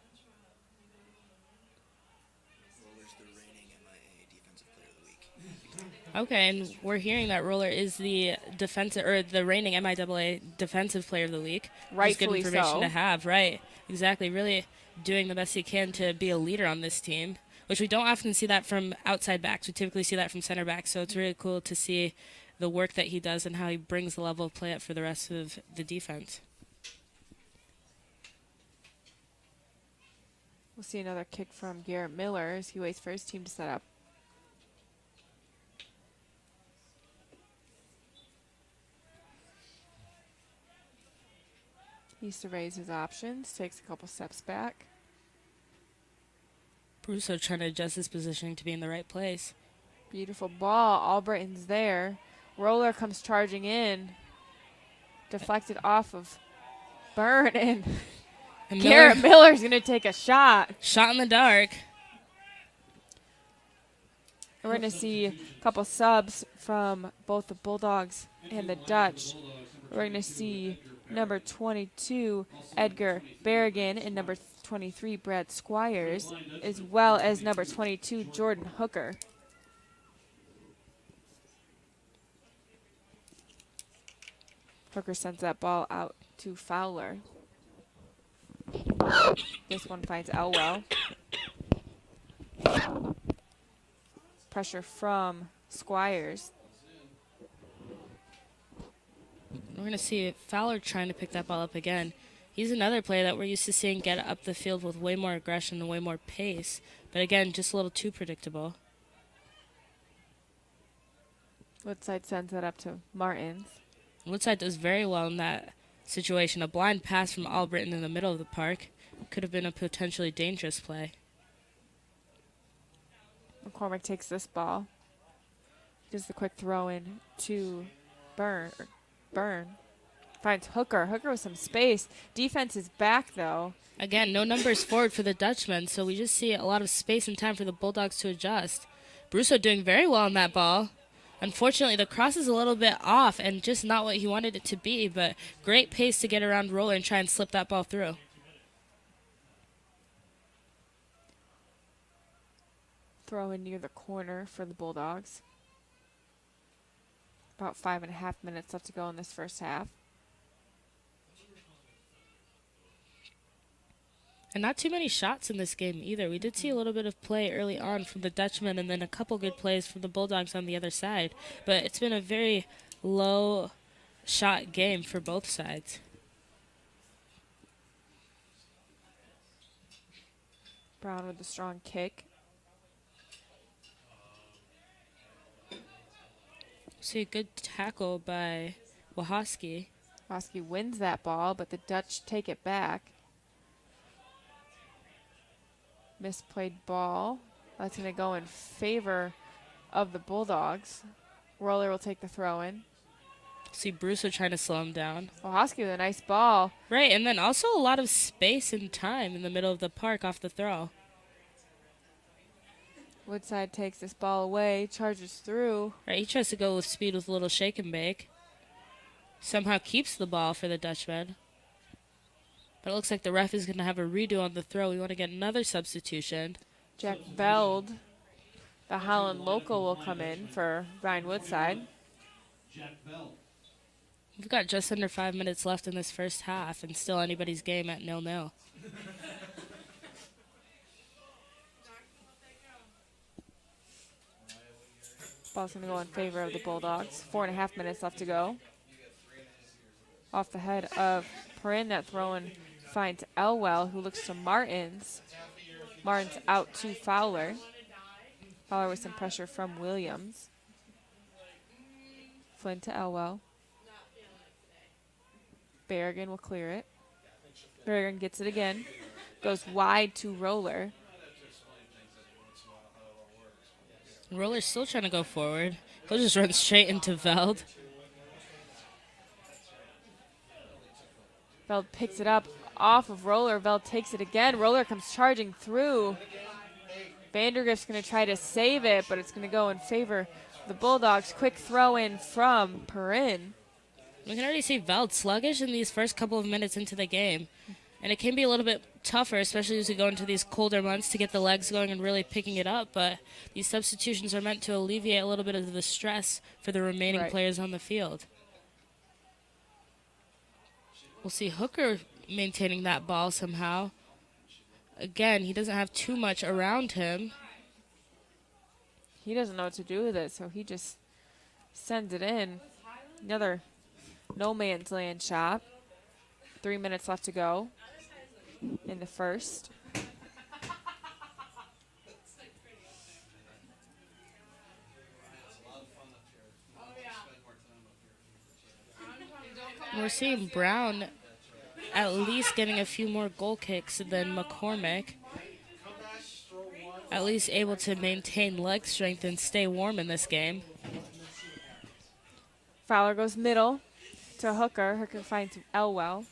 Okay, and we're hearing that Roller is the reigning MIAA Defensive Player of the Week. Rightfully good information so. to have, right? Exactly. Really doing the best he can to be a leader on this team. which we don't often see that from outside backs. We typically see that from center backs, so it's really cool to see the work that he does and how he brings the level of play up for the rest of the defense. We'll see another kick from Garrett Miller as he waits for his team to set up. He surveys his options, takes a couple steps back. Brusso trying to adjust his positioning to be in the right place. Beautiful ball. Albritton's there. Roller comes charging in. Deflected off of Byrne, and Garrett Miller's going to take a shot. Shot in the dark. We're going to see a couple subs from both the Bulldogs and the Dutch. We're going to see number 22, Edgar Berrigan, and number 23, Brad Squires, as well as number 22, Jordan Hooker. Hooker sends that ball out to Fowler. This one finds Elwell. Pressure from Squires. We're going to see Fowler trying to pick that ball up again. He's another player that we're used to seeing get up the field with way more aggression and way more pace. But again, just a little too predictable. Woodside sends that up to Martins. Woodside does very well in that situation. A blind pass from Albritton in the middle of the park could have been a potentially dangerous play. McCormick takes this ball. Does the quick throw in to Byrne. Finds Hooker. Hooker with some space. Defense is back, though. Again, no numbers forward for the Dutchman, so we just see a lot of space and time for the Bulldogs to adjust. Brusso doing very well on that ball. Unfortunately, the cross is a little bit off and just not what he wanted it to be, but great pace to get around Roller and try and slip that ball through. Throw in near the corner for the Bulldogs. About 5.5 minutes left to go in this first half. And not too many shots in this game either. We did see a little bit of play early on from the Dutchman and then a couple good plays from the Bulldogs on the other side. But it's been a very low shot game for both sides. Brown with a strong kick. See a good tackle by Wachowski. Wachowski wins that ball, but the Dutch take it back. Misplayed ball. That's going to go in favor of the Bulldogs. Roller will take the throw in. See Brusso trying to slow him down. Wachowski with a nice ball. Right, and then also a lot of space and time in the middle of the park off the throw. Woodside takes this ball away, charges through. Right, he tries to go with speed with a little shake and bake. Somehow keeps the ball for the Dutchman. But it looks like the ref is going to have a redo on the throw. We want to get another substitution. Jack Veld, the Holland local, will come in for Ryan Woodside. We've got just under 5 minutes left in this first half, and still anybody's game at 0-0. Ball's going to go in favor of the Bulldogs. 4.5 minutes left to go. Off the head of Perin, that throw-in finds Elwell, who looks to Martins. Martins out to Fowler. Fowler with some pressure from Williams. Flynn to Elwell. Berrigan will clear it. Berrigan gets it again. Goes wide to Roller. Roller's still trying to go forward. He'll just run straight into Veld. Veld picks it up off of Roller. Veld takes it again. Roller comes charging through. Vandergrift's going to try to save it, but it's going to go in favor of the Bulldogs. Quick throw in from Perin. We can already see Veld sluggish in these first couple of minutes into the game. And it can be a little bit tougher, especially as we go into these colder months, to get the legs going and really picking it up. But these substitutions are meant to alleviate a little bit of the stress for the remaining players on the field. We'll see Hooker maintaining that ball somehow. Again, he doesn't have too much around him. he doesn't know what to do with it, so he just sends it in. Another no man's land shot. 3 minutes left to go in the first. We're seeing Brown at least getting a few more goal kicks than McCormick. At least able to maintain leg strength and stay warm in this game. Fowler goes middle to Hooker. Hooker finds Elwell.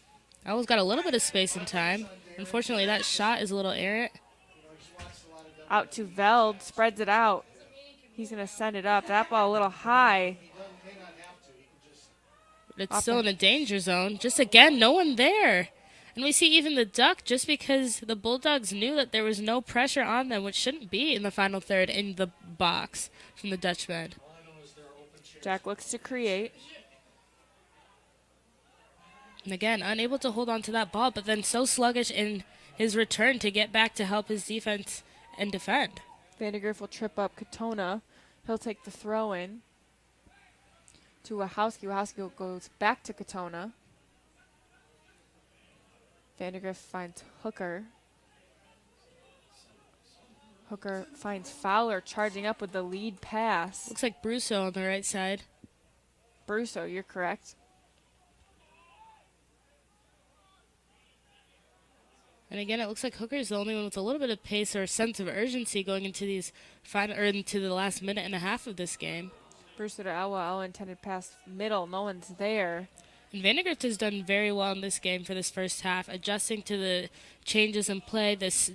Elwell's got a little bit of space and time. Unfortunately, that shot is a little errant. Out to Veld, spreads it out. He's going to send it up. That ball a little high. But it's still in a danger zone. Just again, no one there. And we see even the duck, just because the Bulldogs knew that there was no pressure on them, which shouldn't be in the final third in the box from the Dutchman. Jack looks to create. And again, unable to hold on to that ball, but then so sluggish in his return to get back to help his defense and defend. Vandergriff will trip up Katona. He'll take the throw in to Wachowski. Wachowski goes back to Katona. Vandergriff finds Hooker. Hooker finds Fowler charging up with the lead pass. Looks like Brusso on the right side. Brusso, you're correct. And again, it looks like Hooker's the only one with a little bit of pace or a sense of urgency going into these final or into the last minute and a half of this game. Brusso to Elwell, intended pass middle. No one's there. And Vandergrift has done very well in this game for this first half, adjusting to the changes in play, this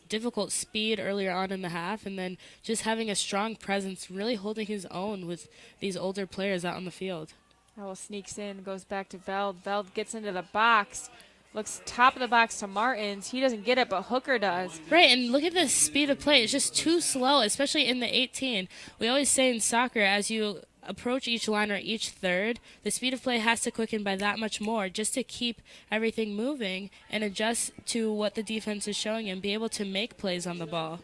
difficult speed earlier on in the half, and then just having a strong presence, really holding his own with these older players out on the field. Elwell sneaks in, goes back to Veld. Veld gets into the box. Looks top of the box to Martins. He doesn't get it, but Hooker does. Right, and look at the speed of play. It's just too slow, especially in the 18. We always say in soccer, as you approach each line or each third, the speed of play has to quicken by that much more just to keep everything moving and adjust to what the defense is showing and be able to make plays on the ball.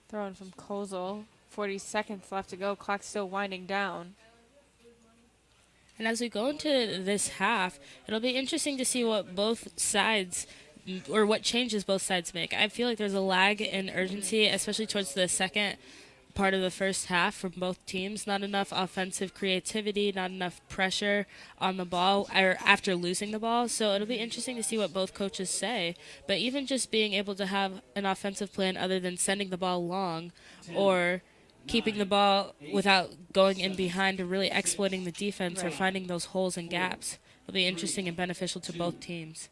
Thrown from Kozel. 40 seconds left to go. Clock still winding down. And as we go into this half, it'll be interesting to see what both sides or what changes both sides make. I feel like there's a lag in urgency, especially towards the second part of the first half from both teams. Not enough offensive creativity, not enough pressure on the ball or after losing the ball. So it'll be interesting to see what both coaches say. But even just being able to have an offensive plan other than sending the ball long or keeping the ball without going in behind or really exploiting the defense or finding those holes and gaps will be interesting and beneficial to both teams.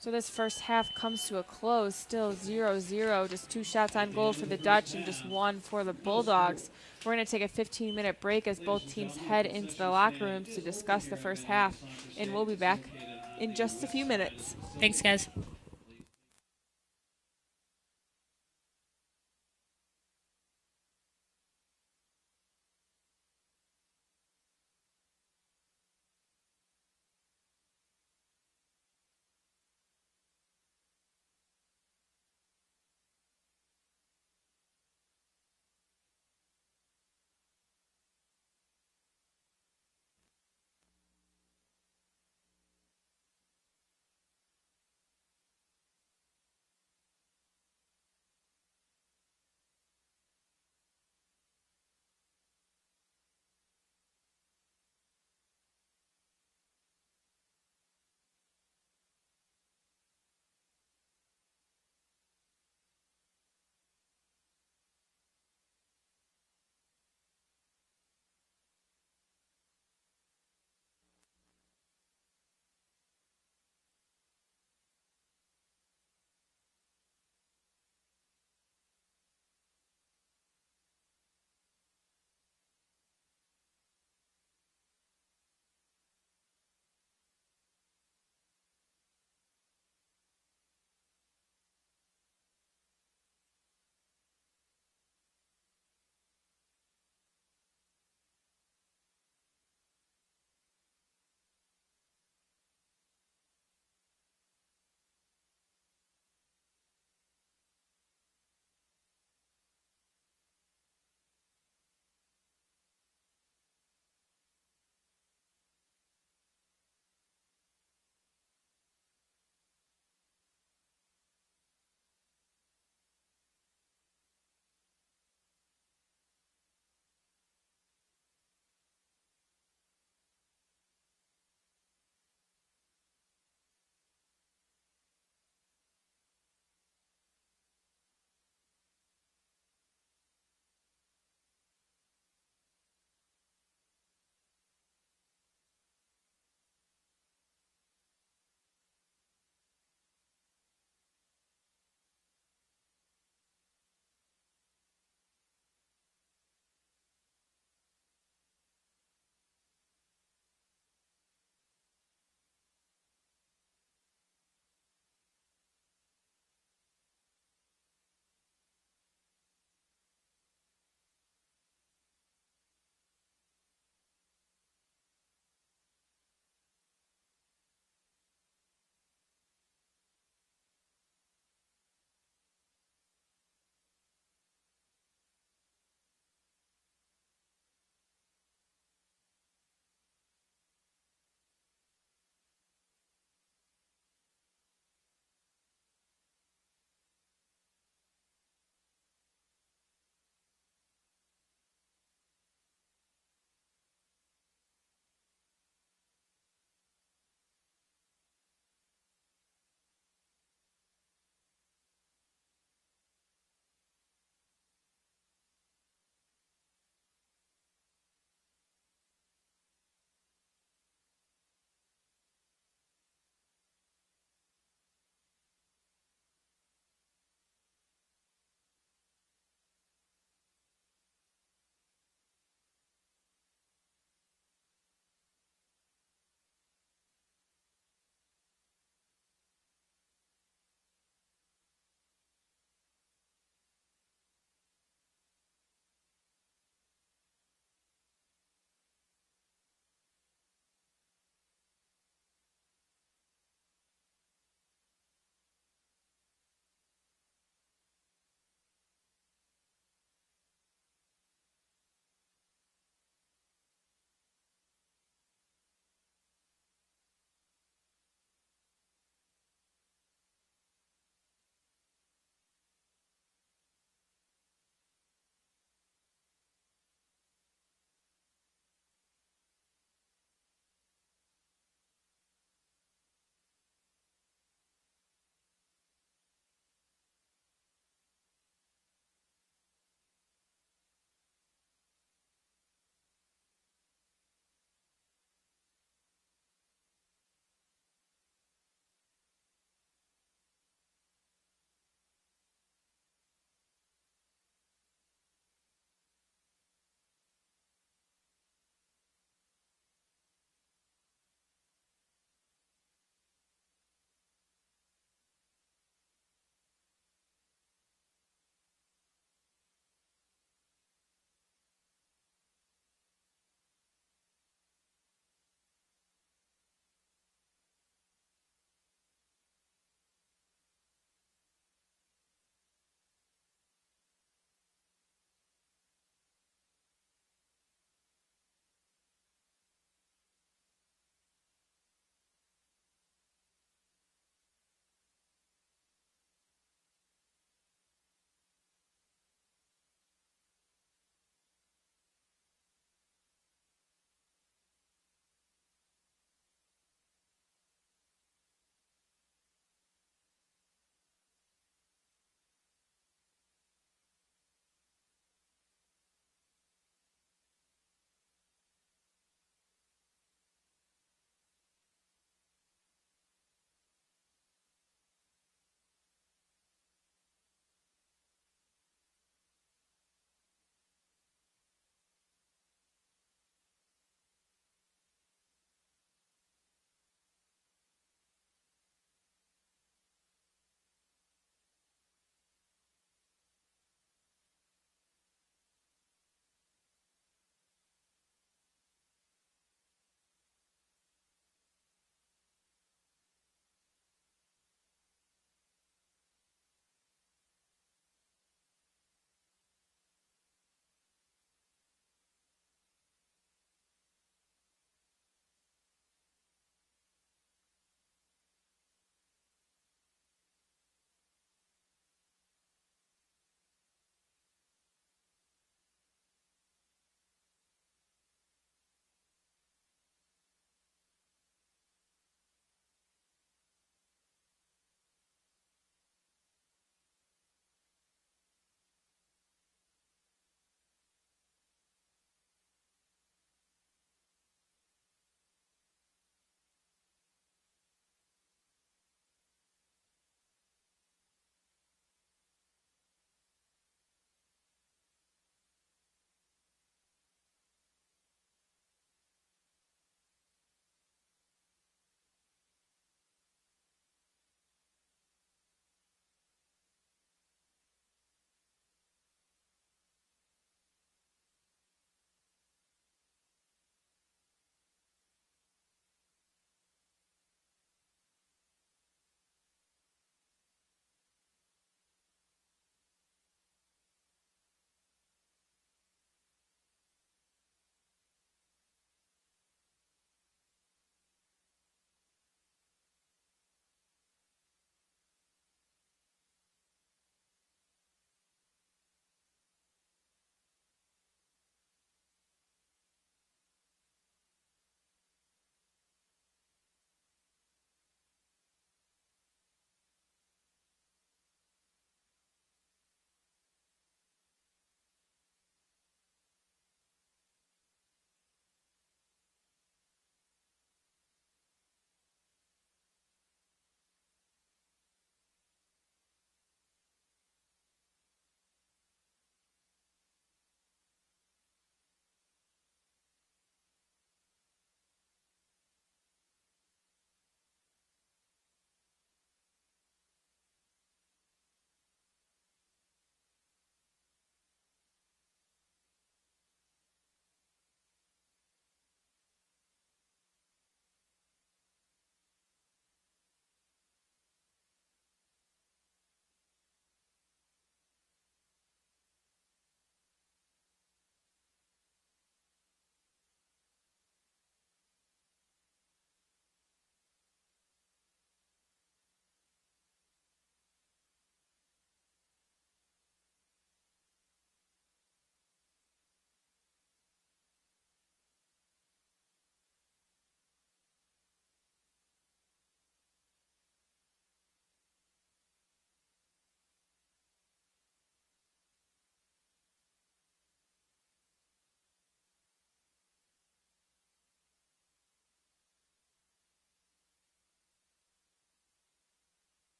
So this first half comes to a close, still 0-0, just 2 shots on goal for the Dutch and just 1 for the Bulldogs. We're going to take a 15-minute break as both teams head into the locker rooms to discuss the first half, and we'll be back in just a few minutes. Thanks, guys.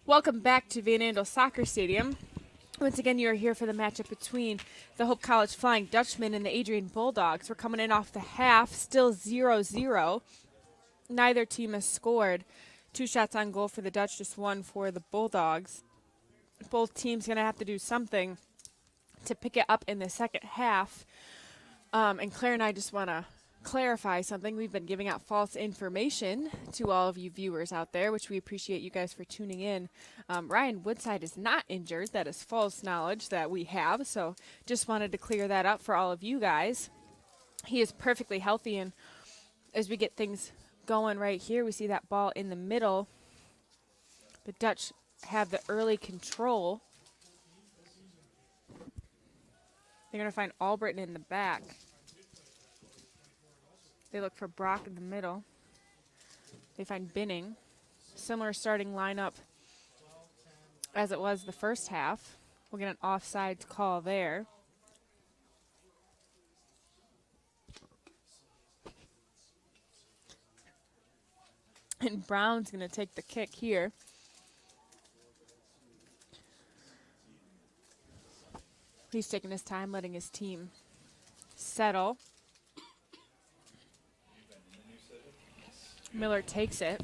Welcome back to Van Andel Soccer Stadium. Once again, you are here for the matchup between the Hope College Flying Dutchmen and the Adrian Bulldogs. We're coming in off the half, still 0-0. Neither team has scored. 2 shots on goal for the Dutch, just 1 for the Bulldogs. Both teams going to have to do something to pick it up in the second half. And Claire and I just want to clarify something. We've been giving out false information to all of you viewers out there, which we appreciate you guys for tuning in. Ryan Woodside is not injured. That is false knowledge that we have, so just wanted to clear that up for all of you guys. He is perfectly healthy, and as we get things going right here, we see that ball in the middle. The Dutch have the early control. They're going to find Albritton in the back. They look for Brock in the middle. They find Binning. Similar starting lineup as it was the first half. We'll get an offsides call there. And Brown's going to take the kick here. He's taking his time, letting his team settle. Miller takes it.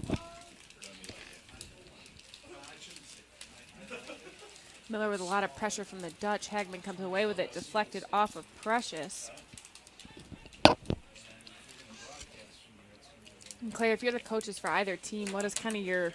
Miller with a lot of pressure from the Dutch. Hagman comes away with it, deflected off of Precious. And Claire, if you're the coaches for either team, what is kind of your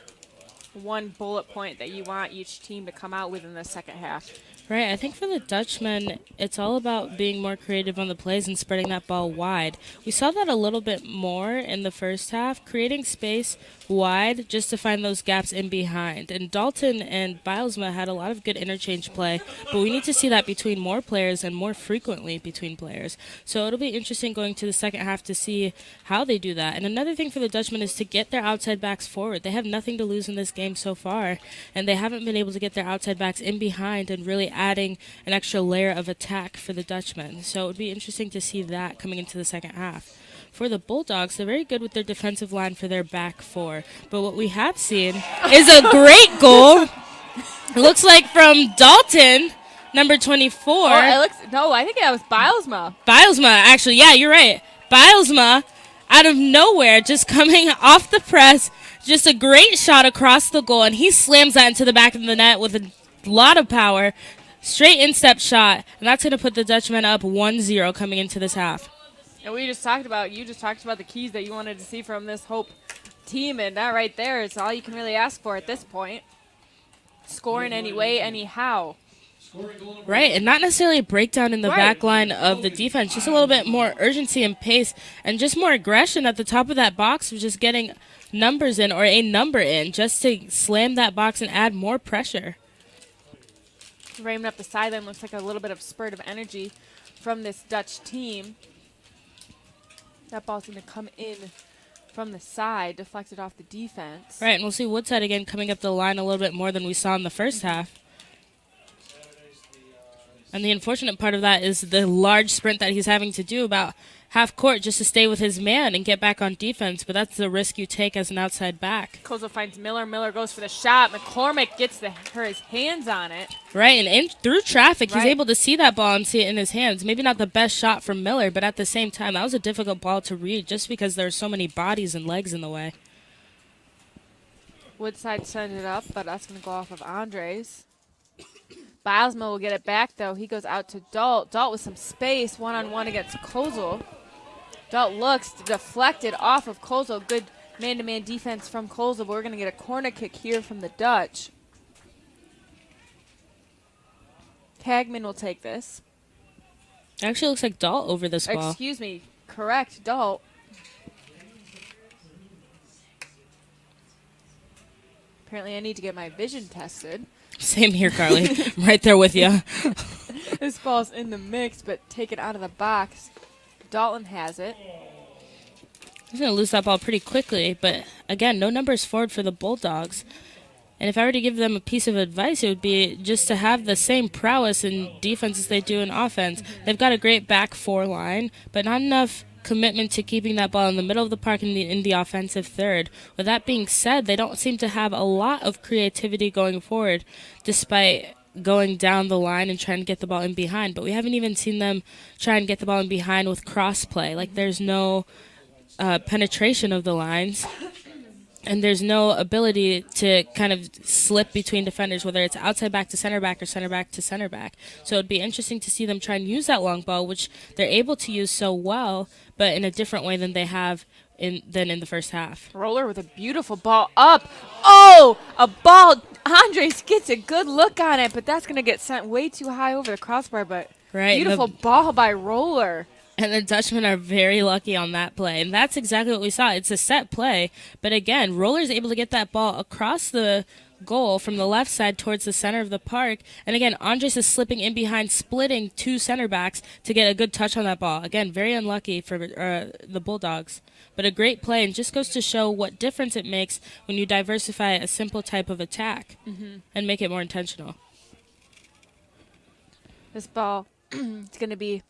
one bullet point that you want each team to come out with in the second half? Right, I think for the Dutchmen, it's all about being more creative on the plays and spreading that ball wide. We saw that a little bit more in the first half, creating space wide just to find those gaps in behind. And Dalton and Bilesma had a lot of good interchange play, but we need to see that between more players and more frequently between players. So it'll be interesting going to the second half to see how they do that. And another thing for the Dutchmen is to get their outside backs forward. They have nothing to lose in this game so far, and they haven't been able to get their outside backs in behind and really adding an extra layer of attack for the Dutchmen. So it would be interesting to see that coming into the second half. For the Bulldogs, they're very good with their defensive line for their back four. But what we have seen is a great goal. It looks like from Dalton, number 24. Oh, no, I think that was Bilesma. Bilesma, actually. Yeah, you're right. Bilesma, out of nowhere, just coming off the press, just a great shot across the goal, and he slams that into the back of the net with a lot of power. Straight instep shot, and that's going to put the Dutchmen up 1-0 coming into this half. And you just talked about the keys that you wanted to see from this Hope team, and that right there is all you can really ask for at this point. Scoring any way, anyhow. Right, and not necessarily a breakdown in the back line of the defense, just a little bit more urgency and pace, and just more aggression at the top of that box of just getting numbers in, or a number in, just to slam that box and add more pressure. Raymond up the sideline, looks like a little bit of spurt of energy from this Dutch team. That ball's going to come in from the side, deflected off the defense. Right, and we'll see Woodside again coming up the line a little bit more than we saw in the first half. And the unfortunate part of that is the large sprint that he's having to do about half court just to stay with his man and get back on defense, but that's the risk you take as an outside back. Kozo finds Miller. Miller goes for the shot. McCormick gets his hands on it. Right, and through traffic, he's able to see that ball and see it in his hands. Maybe not the best shot from Miller, but at the same time, that was a difficult ball to read just because there are so many bodies and legs in the way. Woodside sent it up, but that's going to go off of Andres. Bilesma will get it back, though. He goes out to Dalt. Dalt with some space, one-on-one against Kozel. Dalt looks deflected off of Kozel. Good man-to-man defense from Kozel, but we're going to get a corner kick here from the Dutch. Hagman will take this. Actually looks like Dalt over this ball. Excuse me. Correct, Dalt. Apparently I need to get my vision tested. Same here, Carly. I'm right there with you. This ball's in the mix, but taken out of the box. Dalton has it. He's going to lose that ball pretty quickly, but again, no numbers forward for the Bulldogs. And if I were to give them a piece of advice, it would be just to have the same prowess in defense as they do in offense. They've got a great back four line, but not enough commitment to keeping that ball in the middle of the park in the offensive third. With that being said, they don't seem to have a lot of creativity going forward, despite going down the line and trying to get the ball in behind. But we haven't even seen them try and get the ball in behind with cross play. Like, there's no penetration of the lines, and there's no ability to kind of slip between defenders, whether it's outside back to center back or center back to center back. So it'd be interesting to see them try and use that long ball, which they're able to use so well, but in a different way than they have than in the first half. Roller with a beautiful ball up. Oh, a ball. Andres gets a good look on it, but that's going to get sent way too high over the crossbar. But beautiful ball by Roller. And the Dutchmen are very lucky on that play. And that's exactly what we saw. It's a set play. But again, Roller's able to get that ball across the goal from the left side towards the center of the park. And again, Andres is slipping in behind, splitting two center backs to get a good touch on that ball. Again, very unlucky for the Bulldogs. But a great play, and just goes to show what difference it makes when you diversify a simple type of attack and make it more intentional. This ball is going to be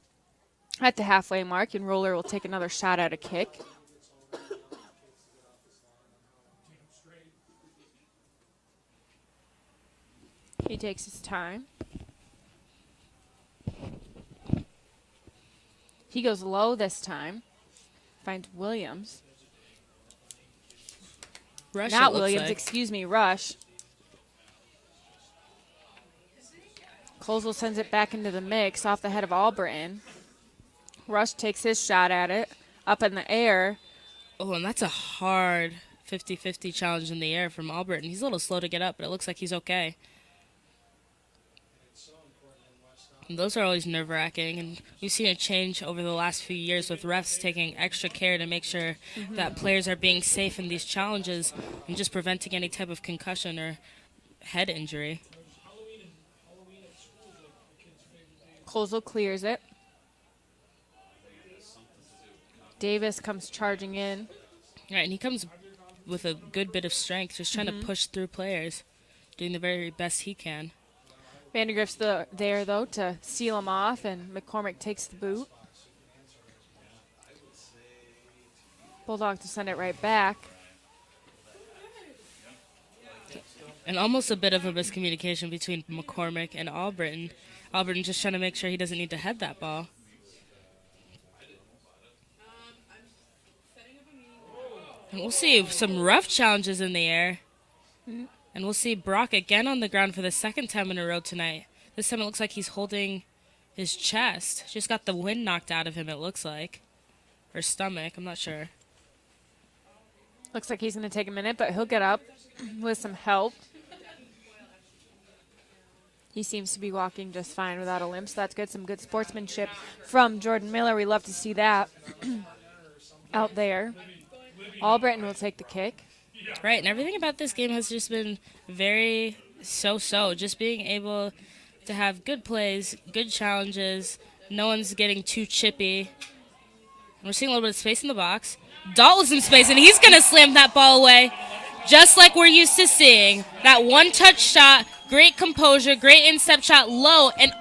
at the halfway mark, and Roller will take another shot at a kick. He takes his time. He goes low this time. Finds Williams. Rush, Not Williams, excuse me, Rush. Colesville sends it back into the mix off the head of Albritton. Rush takes his shot at it, up in the air. Oh, and that's a hard 50-50 challenge in the air from Albritton. He's a little slow to get up, but it looks like he's okay. And those are always nerve-wracking, and we've seen a change over the last few years with refs taking extra care to make sure that players are being safe in these challenges and just preventing any type of concussion or head injury. Colesville clears it. Davis comes charging in. Right, and he comes with a good bit of strength, just trying to push through players, doing the very best he can. Vandergrift's there, though, to seal him off, and McCormick takes the boot. Bulldog to send it right back. And almost a bit of a miscommunication between McCormick and Albritton. Albritton just trying to make sure he doesn't need to head that ball. And we'll see some rough challenges in the air. And we'll see Brock again on the ground for the second time in a row tonight. This time it looks like he's holding his chest. Just got the wind knocked out of him, it looks like. Or stomach, I'm not sure. Looks like he's going to take a minute, but he'll get up with some help. He seems to be walking just fine without a limp, so that's good. Some good sportsmanship from Jordan Miller. We love to see that out there. Albritton will take the kick. Right, and everything about this game has just been very so-so. Just being able to have good plays, good challenges. No one's getting too chippy. And we're seeing a little bit of space in the box. Dalton's in space, and he's going to slam that ball away, just like we're used to seeing. That one-touch shot, great composure, great instep shot, low, and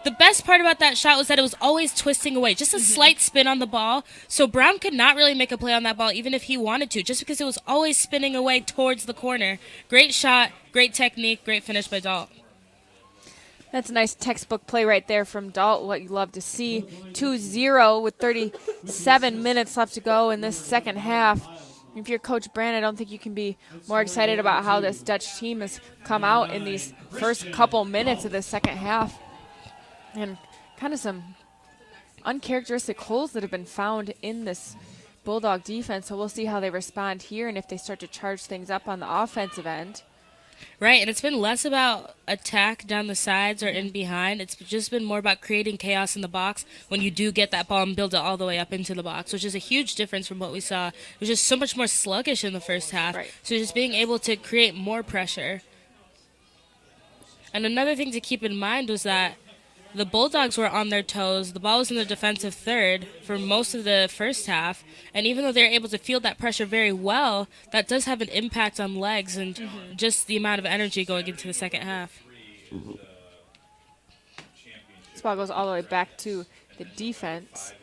the best part about that shot was that it was always twisting away, just a slight spin on the ball. So Brown could not really make a play on that ball even if he wanted to, just because it was always spinning away towards the corner. Great shot, great technique, great finish by Dalt. That's a nice textbook play right there from Dalt, what you love to see. 2-0 with 37 minutes left to go in this second half. If you're Coach Brand, I don't think you can be more excited about how this Dutch team has come out in these first couple minutes of the second half. And kind of some uncharacteristic holes that have been found in this Bulldog defense. So we'll see how they respond here and if they start to charge things up on the offensive end. Right, and it's been less about attack down the sides or in behind. It's just been more about creating chaos in the box when you do get that ball and build it all the way up into the box, which is a huge difference from what we saw. It was just so much more sluggish in the first half. Right. So just being able to create more pressure. And another thing to keep in mind was that the Bulldogs were on their toes. The ball was in the defensive third for most of the first half. And even though they're able to field that pressure very well, that does have an impact on legs and just the amount of energy going into the second half. This ball goes all the way back to the defense.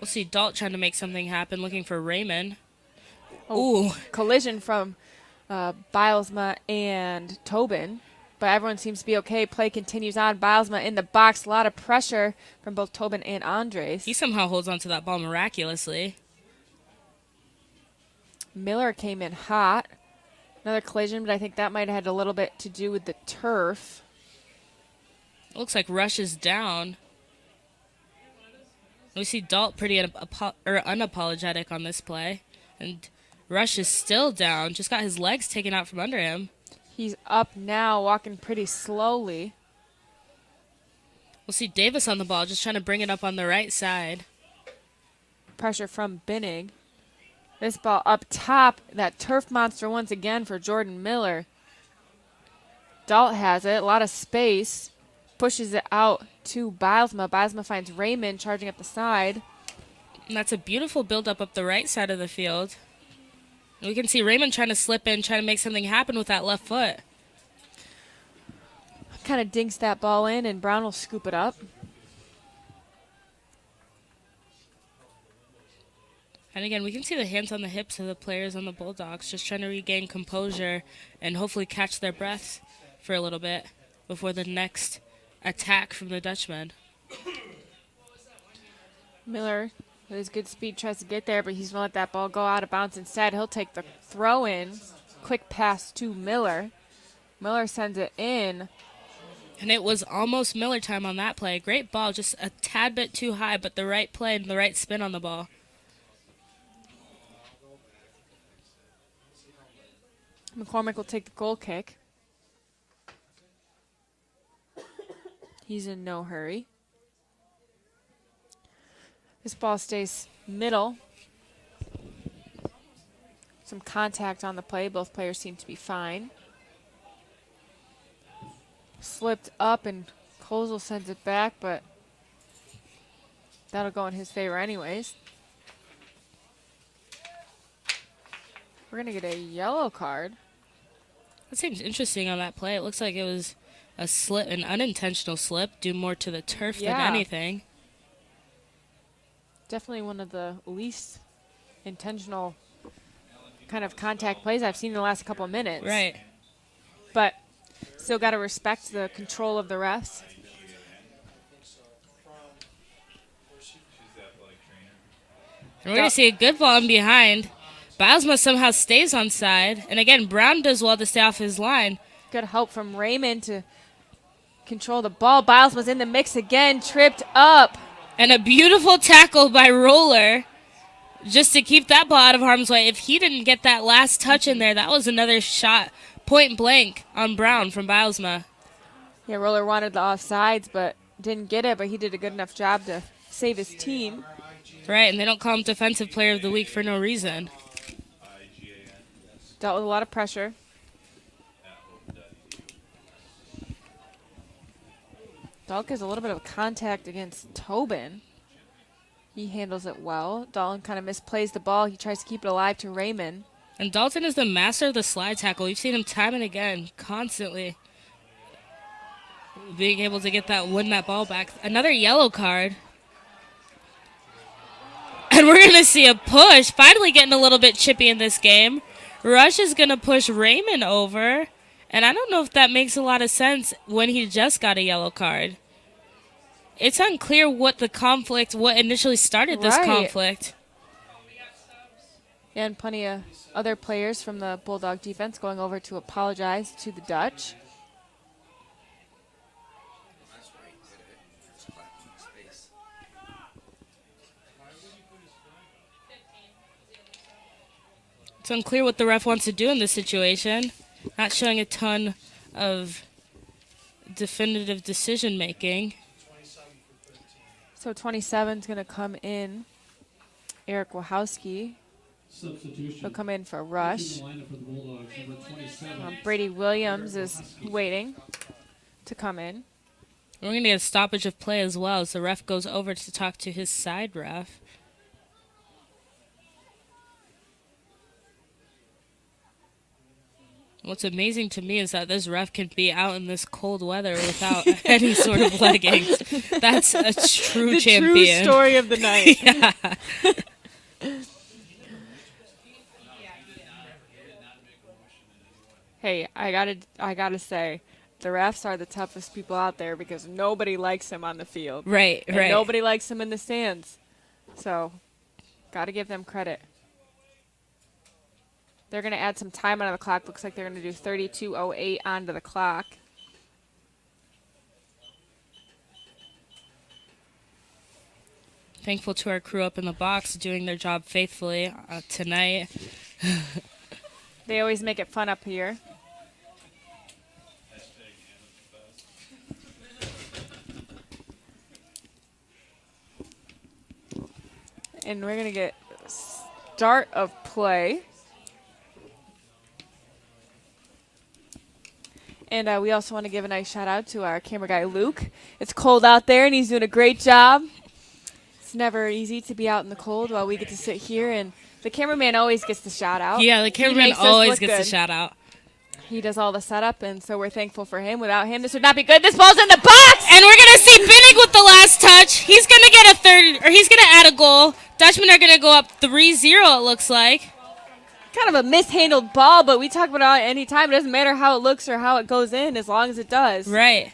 We'll see Dalt trying to make something happen, looking for Raymond. Oh, Ooh. collision from Bilesma and Tobin. But everyone seems to be okay. Play continues on. Bilesma in the box. A lot of pressure from both Tobin and Andres. He somehow holds onto that ball miraculously. Miller came in hot. Another collision, but I think that might have had a little bit to do with the turf. It looks like Rush is down. We see Dalt pretty unapologetic on this play. And Rush is still down. Just got his legs taken out from under him. He's up now, walking pretty slowly. We'll see Davis on the ball, just trying to bring it up on the right side. Pressure from Binnig. This ball up top. That turf monster once again for Jordan Miller. Dalt has it. A lot of space. Pushes it out to Bilesma. Bilesma finds Raymond charging up the side. And that's a beautiful build-up up the right side of the field. And we can see Raymond trying to slip in, trying to make something happen with that left foot. Kind of dinks that ball in, and Brown will scoop it up. And again, we can see the hands on the hips of the players on the Bulldogs, just trying to regain composure and hopefully catch their breaths for a little bit before the next attack from the Dutchman. Miller, with his good speed, tries to get there, but he's going to let that ball go out of bounds instead. He'll take the throw in. Quick pass to Miller. Miller sends it in. And it was almost Miller time on that play. Great ball, just a tad bit too high, but the right play and the right spin on the ball. McCormick will take the goal kick. He's in no hurry. This ball stays middle. Some contact on the play. Both players seem to be fine. Slipped up and Kozel sends it back, but that'll go in his favor anyways. We're going to get a yellow card. That seems interesting on that play. It looks like it was a slip, an unintentional slip, due more to the turf than anything. Definitely one of the least intentional kind of contact plays I've seen in the last couple of minutes. Right. But still got to respect the control of the refs. And we're going to see a good ball in behind. Bilesma somehow stays on side. And again, Brown does well to stay off his line. Good help from Raymond to control the ball. Bilesma's in the mix again, tripped up. And a beautiful tackle by Roller just to keep that ball out of harm's way. If he didn't get that last touch in there, that was another shot point blank on Brown from Bilesma. Yeah, Roller wanted the offsides, but didn't get it, but he did a good enough job to save his team. Right, and they don't call him Defensive Player of the Week for no reason. Dealt with a lot of pressure. Dalk has a little bit of contact against Tobin. He handles it well. Dalton kind of misplays the ball. He tries to keep it alive to Raymond. And Dalton is the master of the slide tackle. We've seen him time and again, constantly being able to win that ball back. Another yellow card. And we're going to see a push. Finally getting a little bit chippy in this game. Rush is going to push Raymond over. And I don't know if that makes a lot of sense when he just got a yellow card. It's unclear what initially started this conflict. And plenty of other players from the Bulldog defense going over to apologize to the Dutch. It's unclear what the ref wants to do in this situation. Not showing a ton of definitive decision making. So 27 is going to come in. Eric Wachowski will come in for Rush. Brady Williams is waiting to come in. We're going to get a stoppage of play as well as the ref goes over to talk to his side ref. What's amazing to me is that this ref can be out in this cold weather without any sort of leggings. That's a true the champion. True story of the night. Yeah. Hey, I gotta say, the refs are the toughest people out there because nobody likes him on the field. Right, And right. nobody likes him in the stands. So, gotta give them credit. They're gonna add some time onto the clock. Looks like they're gonna do 32:08 onto the clock. Thankful to our crew up in the box doing their job faithfully tonight. They always make it fun up here. And we're going to get start of play. And we also want to give a nice shout out to our camera guy, Luke. It's cold out there, and he's doing a great job. It's never easy to be out in the cold while we get to sit here, and the cameraman always gets the shout out. Yeah, the cameraman makes us always look gets good. a shout out. He does all the setup, and so we're thankful for him. Without him, this would not be good. This ball's in the box! And we're going to see Binnig with the last touch. He's going to get a third, or he's going to add a goal. Dutchmen are going to go up 3-0, it looks like. Kind of a mishandled ball, but we talk about it any time. It doesn't matter how it looks or how it goes in as long as it does. Right.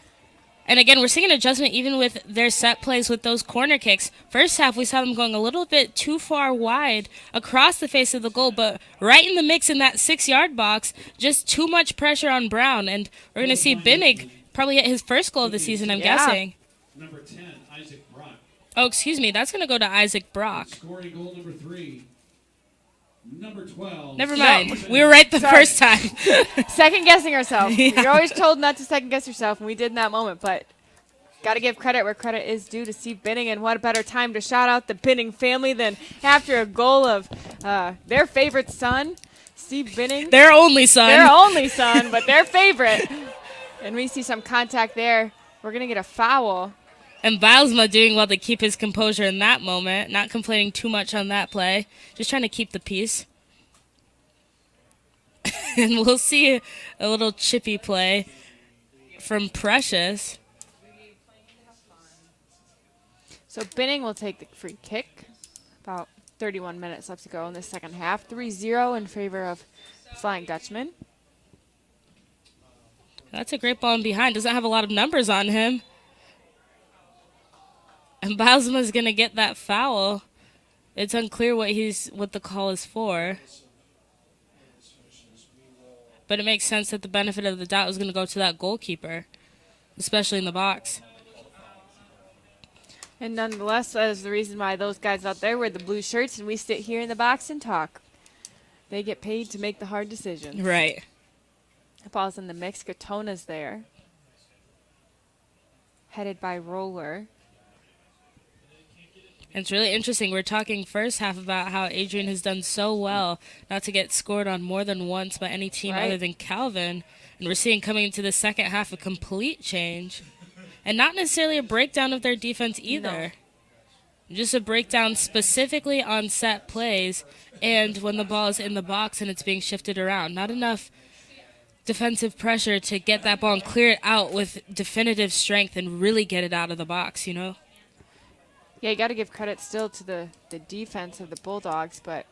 And again, we're seeing an adjustment even with their set plays with those corner kicks. First half, we saw them going a little bit too far wide across the face of the goal, but right in the mix in that 6-yard box, just too much pressure on Brown. And we're going to see Binnig probably hit his first goal of the season, I'm guessing. Number 10, Isaac Brock. Oh, excuse me. That's going to go to Isaac Brock. Scoring goal number 3. Number 12. Never mind. We were right the first time. Second guessing ourselves. Yeah. You're always told not to second guess yourself, and we did in that moment. But got to give credit where credit is due to Steve Binning, and what a better time to shout out the Binning family than after a goal of their favorite son, Steve Binning. Their only son. Their only son, but their favorite. And we see some contact there. We're going to get a foul. And Bilesma doing well to keep his composure in that moment, not complaining too much on that play, just trying to keep the peace. And we'll see a little chippy play from Precious. So Binning will take the free kick. About 31 minutes left to go in the second half. 3-0 in favor of Flying Dutchman. That's a great ball in behind. Doesn't have a lot of numbers on him. And Bilesma's going to get that foul. It's unclear what the call is for. But it makes sense that the benefit of the doubt is going to go to that goalkeeper, especially in the box. And nonetheless, that is the reason why those guys out there wear the blue shirts and we sit here in the box and talk. They get paid to make the hard decisions. Right. The ball's in the mix. Katona's there. Headed by Roller. And it's really interesting. We're talking first half about how Adrian has done so well not to get scored on more than once by any team other than Calvin. And we're seeing coming into the second half a complete change. And not necessarily a breakdown of their defense either. No. Just a breakdown specifically on set plays and when the ball is in the box and it's being shifted around. Not enough defensive pressure to get that ball and clear it out with definitive strength and really get it out of the box, you know? Yeah, you got to give credit still to the defense of the Bulldogs, but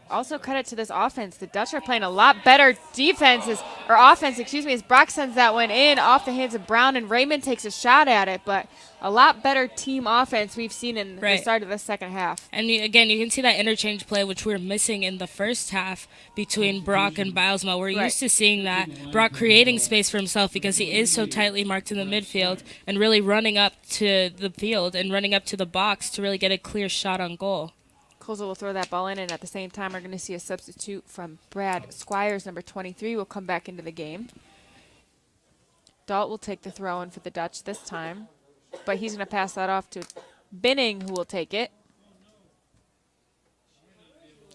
also credit to this offense. The Dutch are playing a lot better offense, as Brock sends that one in off the hands of Brown, and Raymond takes a shot at it, but a lot better team offense we've seen in the start of the second half. And again, you can see that interchange play, which we're missing in the first half between Brock and Bilesma. We're used to seeing that. Brock creating space for himself because he is so tightly marked in the midfield and really running up to the field and running up to the box to really get a clear shot on goal. Colza will throw that ball in, and at the same time, we're going to see a substitute from Brad Squires, number 23, will come back into the game. Dalt will take the throw in for the Dutch this time, but he's going to pass that off to Binning, who will take it.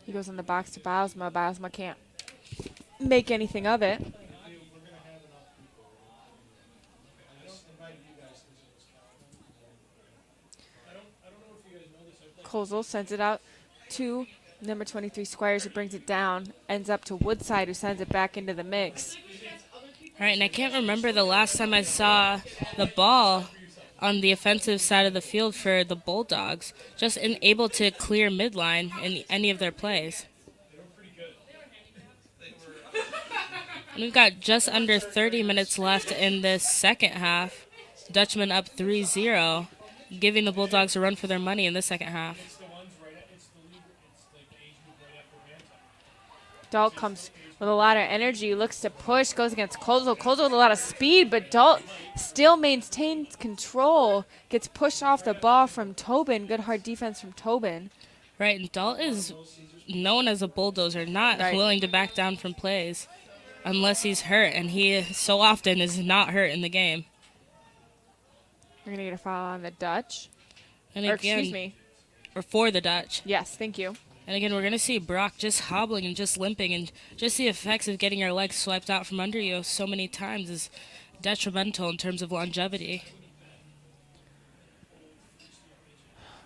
He goes in the box to Bilesma. Bilesma can't make anything of it. Kozel sends it out to Number 23, Squires, who brings it down, ends up to Woodside, who sends it back into the mix. All right, and I can't remember the last time I saw the ball on the offensive side of the field for the Bulldogs, just unable to clear midline in any of their plays. And we've got just under 30 minutes left in this second half. Dutchman up 3-0, giving the Bulldogs a run for their money in the second half. Dalt comes with a lot of energy, looks to push, goes against Kozel. Kozel with a lot of speed, but Dalt still maintains control. Gets pushed off the ball from Tobin. Good hard defense from Tobin. Right, and Dalt is known as a bulldozer, not willing to back down from plays unless he's hurt, and he so often is not hurt in the game. We're going to get a foul on the Dutch. And or, again, excuse me. Or for the Dutch. Yes, thank you. And again, we're going to see Brock just hobbling and just limping, and just the effects of getting your legs swiped out from under you so many times is detrimental in terms of longevity.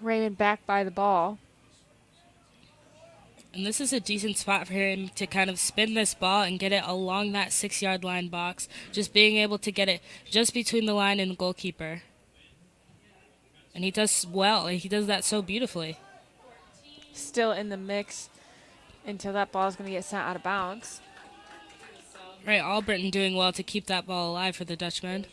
Raymond back by the ball. And this is a decent spot for him to kind of spin this ball and get it along that 6-yard line box, just being able to get it just between the line and the goalkeeper. And he does well. He does that so beautifully. Still in the mix until that ball is going to get sent out of bounds. Right, Albritton doing well to keep that ball alive for the Dutchmen.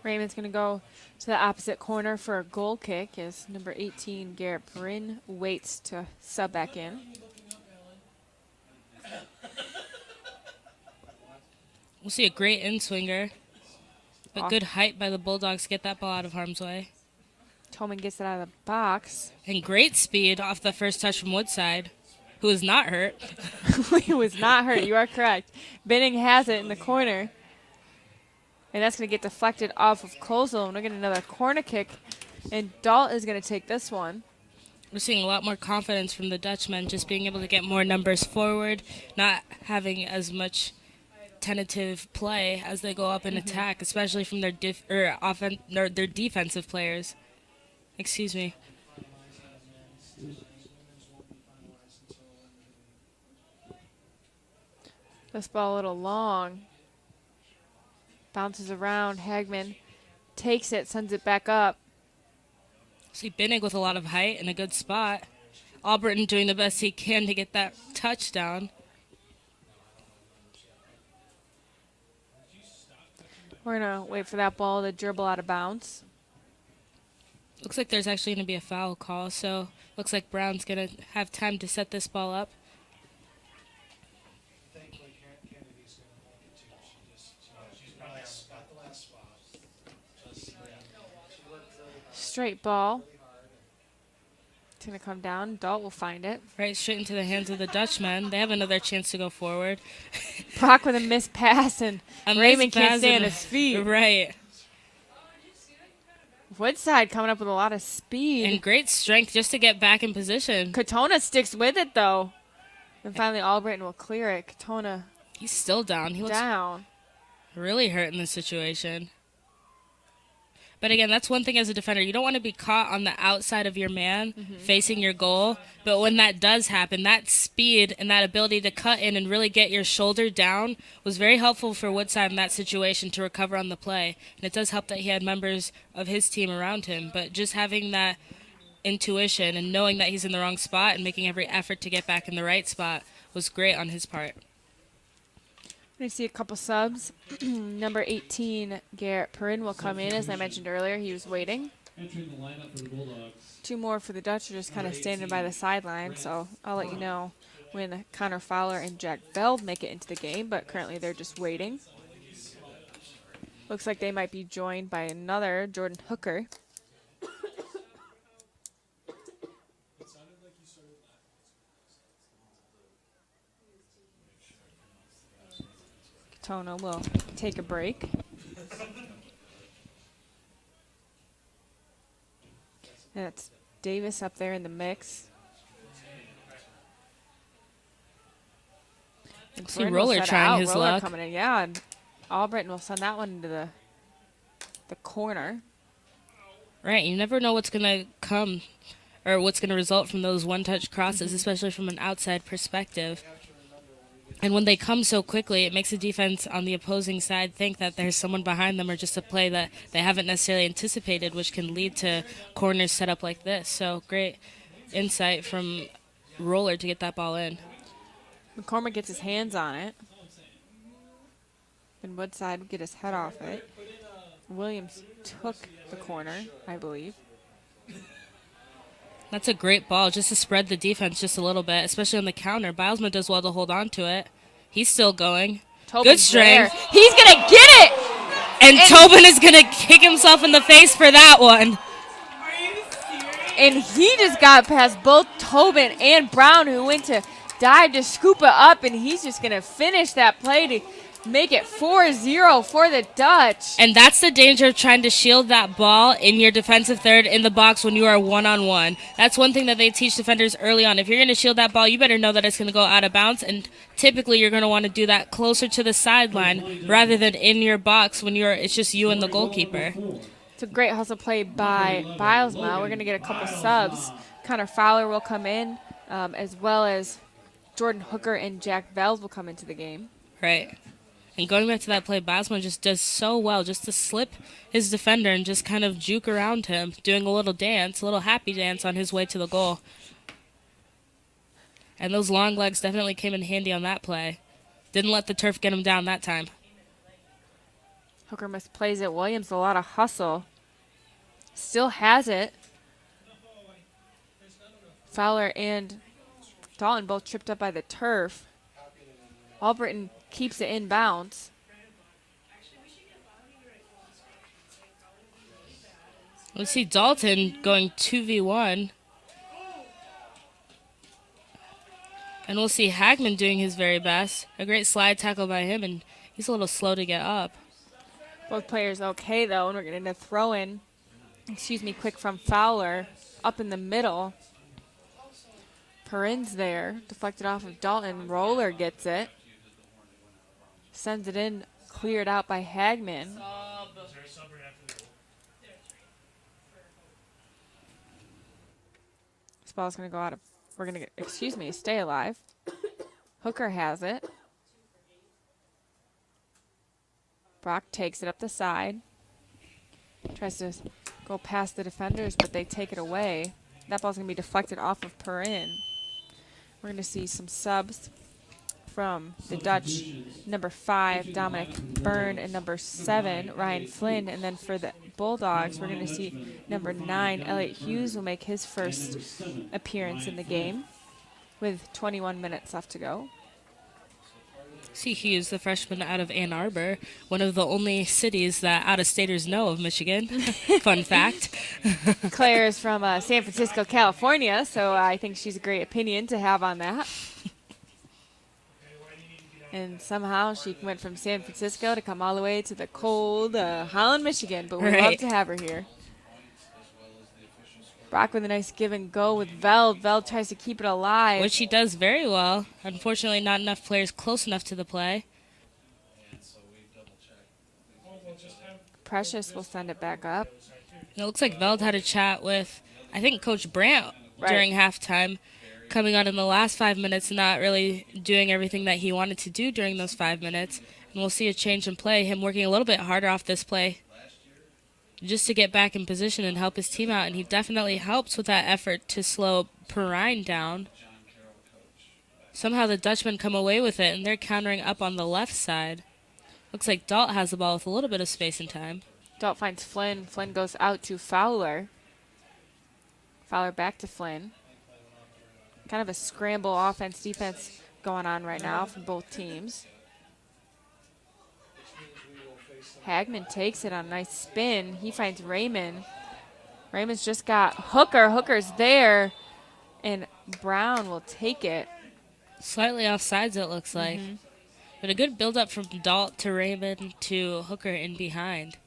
Raymond's going to go to the opposite corner for a goal kick as number 18, Garrett Perin, waits to sub back in. We'll see a great in-swinger, but good height by the Bulldogs to get that ball out of harm's way. Tolman gets it out of the box. And great speed off the first touch from Woodside, who is not hurt. He was not hurt. You are correct. Binning has it in the corner. And that's going to get deflected off of Kozel. And we're getting another corner kick. And Dalt is going to take this one. We're seeing a lot more confidence from the Dutchmen, just being able to get more numbers forward, not having as much tentative play as they go up in attack, especially from their their defensive players. Excuse me. This ball a little long. Bounces around. Hagman takes it, sends it back up. See Binnig with a lot of height and a good spot. Albritton doing the best he can to get that touchdown. We're going to wait for that ball to dribble out of bounds. Looks like there's actually going to be a foul call, so looks like Brown's going to have time to set this ball up. Straight ball. It's going to come down. Dalt will find it. Right, straight into the hands of the Dutchmen. They have another chance to go forward. Brock with a missed pass, and Raymond can't stay on his feet. Right. Woodside coming up with a lot of speed. And great strength just to get back in position. Katona sticks with it, though. And finally, Albritton will clear it. Katona He's still down. He looks down. really hurt in this situation. But again, that's one thing as a defender. You don't want to be caught on the outside of your man facing your goal. But when that does happen, that speed and that ability to cut in and really get your shoulder down was very helpful for Woodside in that situation to recover on the play. And it does help that he had members of his team around him. But just having that intuition and knowing that he's in the wrong spot and making every effort to get back in the right spot was great on his part. We see a couple subs. Number 18, Garrett Perin, will come in. As I mentioned earlier, he was waiting. Entering the lineup for the Bulldogs. Two more for the Dutch are just kind of standing by the sideline, so I'll let you know when Connor Fowler and Jack Bell make it into the game, but currently they're just waiting. Looks like they might be joined by another, Jordan Hooker. Katona will take a break. And it's Davis up there in the mix. And See Bryn Roller will set trying out. his Roller luck. coming in, yeah. And Albritton will send that one into the corner. Right, you never know what's going to come or what's going to result from those one-touch crosses, especially from an outside perspective. And when they come so quickly, it makes the defense on the opposing side think that there's someone behind them or just a play that they haven't necessarily anticipated, which can lead to corners set up like this. So great insight from Roller to get that ball in. McCormick gets his hands on it. And Woodside would get his head off it. Williams took the corner, I believe. That's a great ball just to spread the defense just a little bit, especially on the counter. Bilesman does well to hold on to it. He's still going. Tobin's good strength. there. He's going to get it! And Tobin is going to kick himself in the face for that one. And he just got past both Tobin and Brown, who went to dive to scoop it up, and he's just going to finish that play to make it 4-0 for the Dutch. And that's the danger of trying to shield that ball in your defensive third in the box when you are one-on-one. That's one thing that they teach defenders early on. If you're going to shield that ball, you better know that it's going to go out of bounds, and typically you're going to want to do that closer to the sideline rather than in your box when it's just you and the goalkeeper. It's a great hustle play by Bilesma. We're going to get a couple subs. Connor Fowler will come in, as well as Jordan Hooker and Jack Vels will come into the game. Right. And going back to that play, Bilesma just does so well just to slip his defender and just kind of juke around him, doing a little dance, a little happy dance on his way to the goal. And those long legs definitely came in handy on that play. Didn't let the turf get him down that time. Hooker misplays it. Williams, a lot of hustle. Still has it. Fowler and Dalton both tripped up by the turf. Albritton keeps it in bounds. Let's see Dalton going 2v1. And we'll see Hagman doing his very best. A great slide tackle by him, and he's a little slow to get up. Both players okay, though, and we're going to throw in, quick from Fowler up in the middle. Perin's there, deflected off of Dalton. Roller gets it. Sends it in, cleared out by Hagman. This ball's going to go out of, stay alive. Hooker has it. Brock takes it up the side. Tries to go past the defenders, but they take it away. That ball's going to be deflected off of Perin. We're going to see some subs from the Dutch. Number 5, Dominic Byrne, and number 7, Ryan Flynn. And then for the Bulldogs, we're going to see number 9, Elliot Hughes, will make his first appearance in the game with 21 minutes left to go. See Hughes, the freshman out of Ann Arbor, one of the only cities that out-of-staters know of Michigan. Fun fact. Claire is from San Francisco, California, so I think she's a great opinion to have on that. And somehow she went from San Francisco to come all the way to the cold Holland, Michigan, but we'd love to have her here. Brock with a nice give and go with Veld. Veld tries to keep it alive. Which he does very well. Unfortunately, not enough players close enough to the play. Precious will send it back up. It looks like Veld had a chat with, I think, Coach Brandt during halftime, coming on in the last 5 minutes and not really doing everything that he wanted to do during those 5 minutes. And we'll see a change in play, him working a little bit harder off this play just to get back in position and help his team out. And he definitely helps with that effort to slow Perrine down. Somehow the Dutchmen come away with it, and they're countering up on the left side. Looks like Dalt has the ball with a little bit of space and time. Dalt finds Flynn. Flynn goes out to Fowler. Fowler back to Flynn. Kind of a scramble offense-defense going on right now from both teams. Hagman takes it on a nice spin. He finds Raymond. Raymond's just got Hooker. Hooker's there. And Brown will take it. Slightly offsides, it looks like. But a good build-up from Dalt to Raymond to Hooker in behind.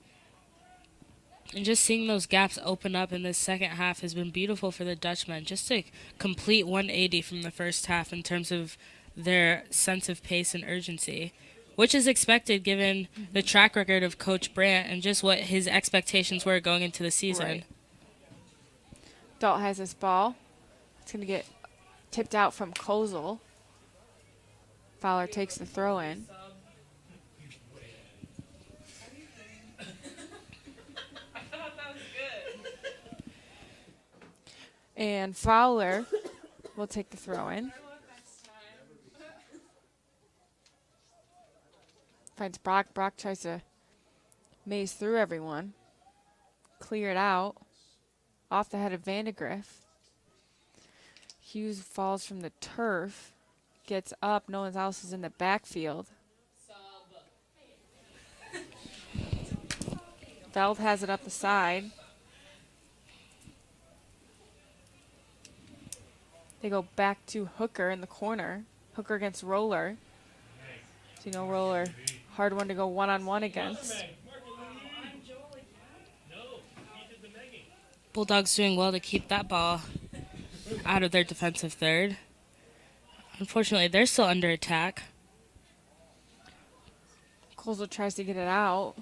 And just seeing those gaps open up in this second half has been beautiful for the Dutchmen. Just a complete 180 from the first half in terms of their sense of pace and urgency, which is expected given the track record of Coach Brandt and just what his expectations were going into the season. Right. Dalt has this ball. It's going to get tipped out from Kozel. Fowler takes the throw in. And Fowler will take the throw in. Finds Brock. Brock tries to maze through everyone. Clear it out. Off the head of Vandegrift. Hughes falls from the turf. Gets up. No one else is in the backfield. Veld has it up the side. They go back to Hooker in the corner. Hooker against Roller. So, Roller, hard one to go one-on-one against. Bulldogs doing well to keep that ball out of their defensive third. Unfortunately, they're still under attack. Kozel tries to get it out.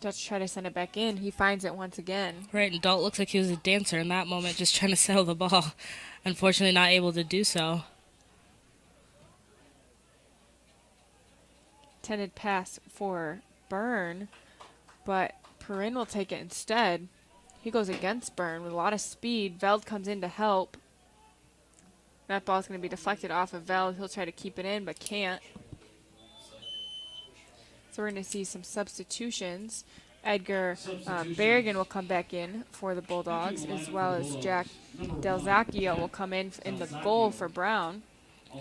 Dutch try to send it back in. He finds it once again. Right, and Dalt looks like he was a dancer in that moment, just trying to settle the ball. Unfortunately, not able to do so. Intended pass for Byrne, but Perin will take it instead. He goes against Byrne with a lot of speed. Veld comes in to help. That ball's going to be deflected off of Veld. He'll try to keep it in, but can't. So we're going to see some substitutions. Edgar Berrigan will come back in for the Bulldogs, as well as Jack Delzacchio will come in the goal for Brown.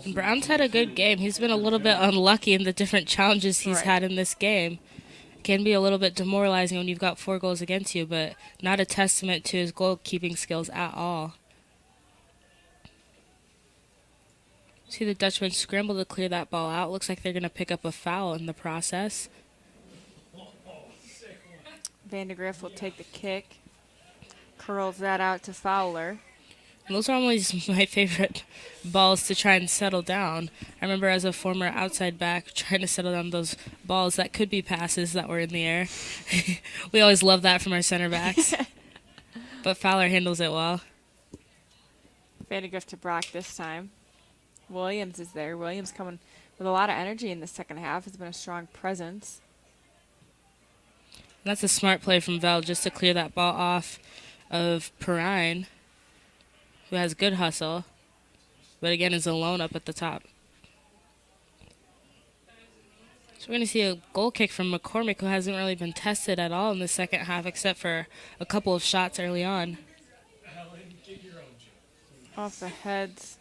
And Brown's had a good game. He's been a little bit unlucky in the different challenges he's had in this game. It can be a little bit demoralizing when you've got 4 goals against you, but not a testament to his goalkeeping skills at all. See the Dutchman scramble to clear that ball out. Looks like they're going to pick up a foul in the process. Vandegrift will take the kick. Curls that out to Fowler. And those are always my favorite balls to try and settle down. I remember as a former outside back trying to settle down those balls that could be passes that were in the air. We always love that from our center backs. But Fowler handles it well. Vandegrift to Brock this time. Williams is there. Williams coming with a lot of energy in the second half. Has been a strong presence. And that's a smart play from Veld just to clear that ball off of Perin, who has good hustle, but again is alone up at the top. So we're going to see a goal kick from McCormick, who hasn't really been tested at all in the second half, except for a couple of shots early on. Off the heads,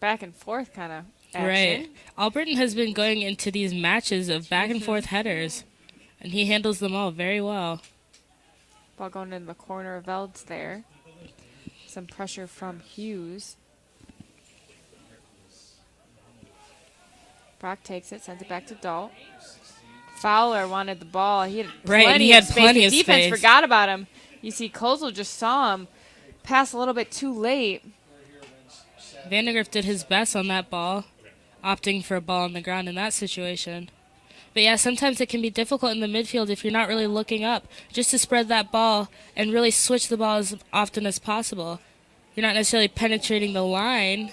back and forth kind of action. Right. Albritton has been going into these matches of back and forth headers, and he handles them all very well. Ball going in the corner of Veld's there. Some pressure from Hughes. Brock takes it, sends it back to Dalt. Fowler wanted the ball. He had plenty of space. The defense forgot about him. You see Kozel just saw him pass a little bit too late. Vandegrift did his best on that ball, opting for a ball on the ground in that situation. But yeah, sometimes it can be difficult in the midfield if you're not really looking up, just to spread that ball and really switch the ball as often as possible. You're not necessarily penetrating the line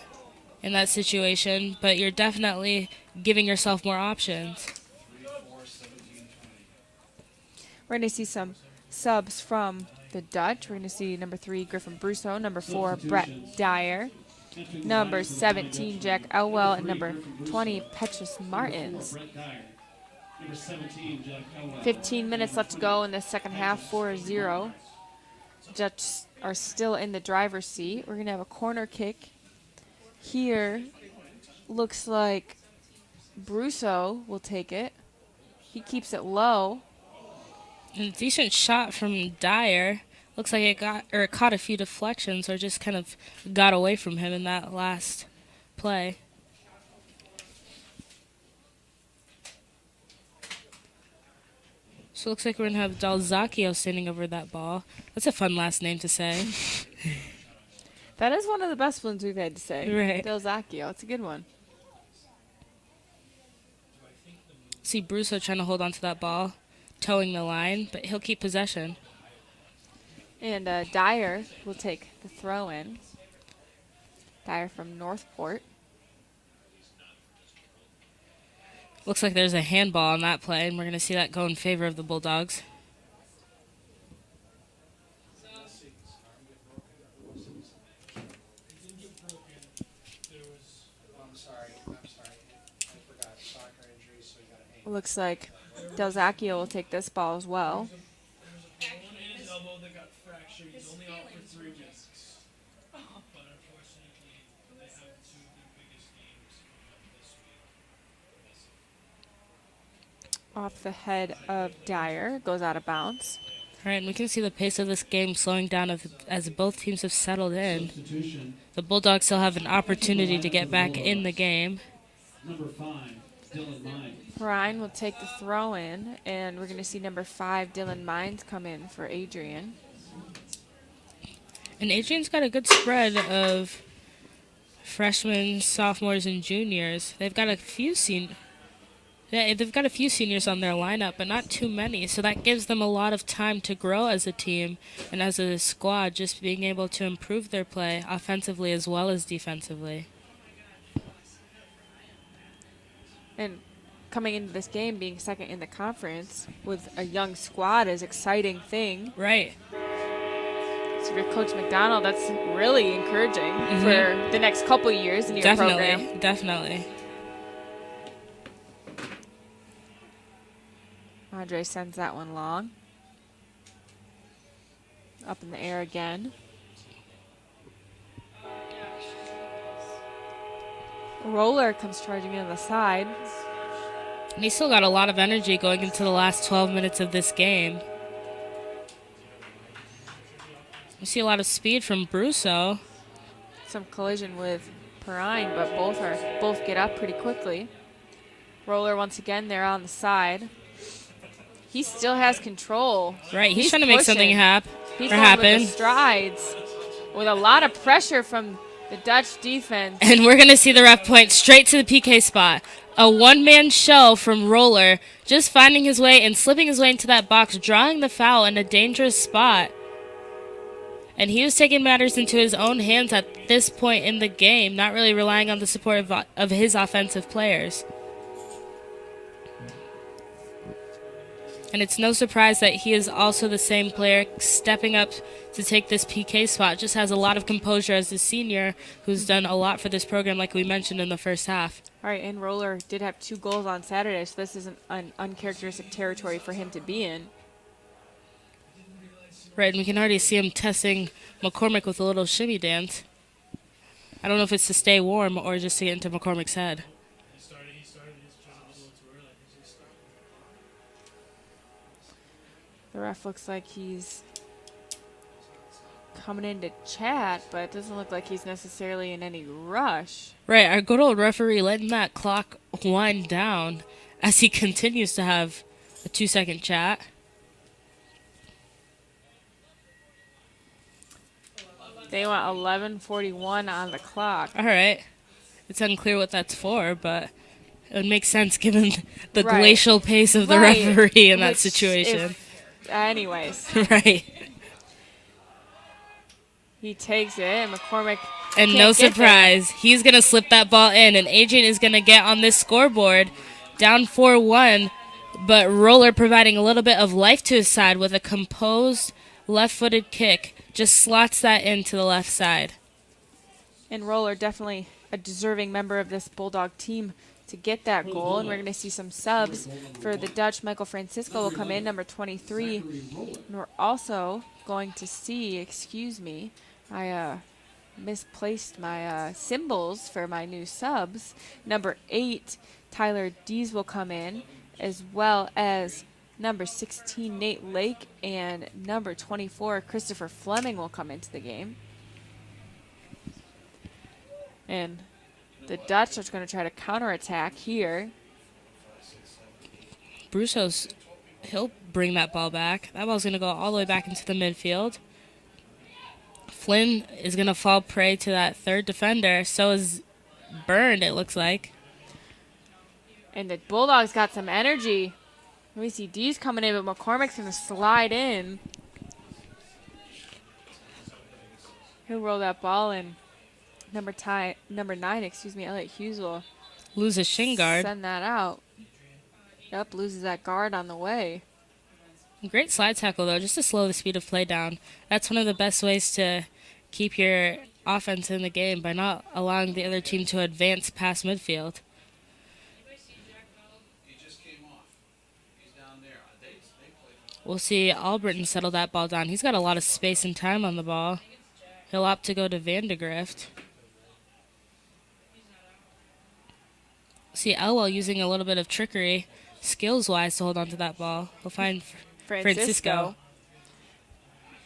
in that situation, but you're definitely giving yourself more options. We're going to see some subs from the Dutch. We're going to see number 3, Griffin Brusso, number 4, Brett Dyer, number 17, Jack Elwell, and number 20, Petrus Martins. 15 minutes left to go in the second half, 4-0. Dutch are still in the driver's seat. We're going to have a corner kick. Here, looks like Brusso will take it. He keeps it low. And a decent shot from Dyer. Looks like it caught a few deflections or just kind of got away from him in that last play. So it looks like we're going to have Delzacchio standing over that ball. That's a fun last name to say. That is one of the best ones we've had to say. Right. Delzacchio. It's a good one. See Brusso trying to hold on to that ball, towing the line, but he'll keep possession. And Dyer will take the throw in. Dyer from Northport. Looks like there's a handball on that play, and we're going to see that go in favor of the Bulldogs. Looks like Delzacchio will take this ball as well. Off the head of Dyer, goes out of bounds. All right, and we can see the pace of this game slowing down as both teams have settled in. The Bulldogs still have an opportunity to get back in the game. Number 5, Dylan Mines. Ryan will take the throw in, and we're going to see number 5, Dylan Mines, come in for Adrian. And Adrian's got a good spread of freshmen, sophomores, and juniors. They've got a few seniors on their lineup, but not too many. So that gives them a lot of time to grow as a team and as a squad, just being able to improve their play offensively as well as defensively. And coming into this game, being second in the conference with a young squad is an exciting thing. Right. So if you're Coach McDonald, that's really encouraging for the next couple years in your program. Definitely. Andre sends that one long. Up in the air again. Roller comes charging in on the side. And he's still got a lot of energy going into the last 12 minutes of this game. We see a lot of speed from Brusso. Some collision with Perin, but both get up pretty quickly. Roller once again there on the side. He still has control. Right, he's trying to make something happen. He's going with the strides with a lot of pressure from the Dutch defense. And we're going to see the ref point straight to the PK spot. A one-man show from Roller, just finding his way and slipping his way into that box, drawing the foul in a dangerous spot. And he was taking matters into his own hands at this point in the game, not really relying on the support of his offensive players. And it's no surprise that he is also the same player stepping up to take this PK spot. Just has a lot of composure as a senior who's done a lot for this program, like we mentioned in the first half. All right, and Roller did have 2 goals on Saturday, so this isn't an uncharacteristic territory for him to be in. Right, and we can already see him testing McCormick with a little shimmy dance. I don't know if it's to stay warm or just to get into McCormick's head. The ref looks like he's coming in to chat, but it doesn't look like he's necessarily in any rush. Right, our good old referee letting that clock wind down as he continues to have a 2-second chat. They want 11:41 on the clock. All right. It's unclear what that's for, but it would make sense given the glacial pace of the referee in that situation. Anyways. Right. He takes it, and McCormick and no surprise, he's going to slip that ball in, and Adrian is going to get on this scoreboard down 4-1, but Roller providing a little bit of life to his side with a composed left-footed kick. Just slots that into the left side. And Roller definitely a deserving member of this Bulldog team to get that goal. And we're going to see some subs for the Dutch. Michael Francisco will come in, number 23. And we're also going to see, excuse me, I misplaced my symbols for my new subs. Number 8, Tyler Dees will come in, as well as number 16, Nate Lake, and number 24, Christopher Fleming will come into the game. And the Dutch are going to try to counterattack here. He'll bring that ball back. That ball's going to go all the way back into the midfield. Flynn is going to fall prey to that third defender. So is Burned, it looks like. And the Bulldogs got some energy. Let me see, D's coming in, but McCormick's going to slide in. He'll roll that ball, and number 9, Elliot Hughes will Lose a shin guard. send that out. Yep, loses that guard on the way. Great slide tackle, though, just to slow the speed of play down. That's one of the best ways to keep your offense in the game, by not allowing the other team to advance past midfield. We'll see Albritton settle that ball down. He's got a lot of space and time on the ball. He'll opt to go to Vandegrift. See Elwell using a little bit of trickery, skills-wise, to hold on to that ball. He'll find Francisco.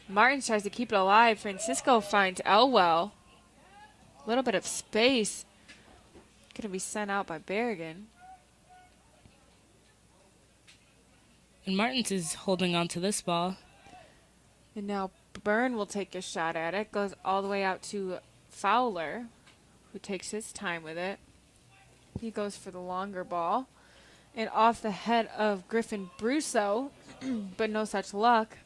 Martins tries to keep it alive. Francisco finds Elwell. A little bit of space. Going to be sent out by Berrigan. And Martins is holding on to this ball. And now Byrne will take a shot at it. Goes all the way out to Fowler, who takes his time with it. He goes for the longer ball. And off the head of Griffin Brusso, but no such luck.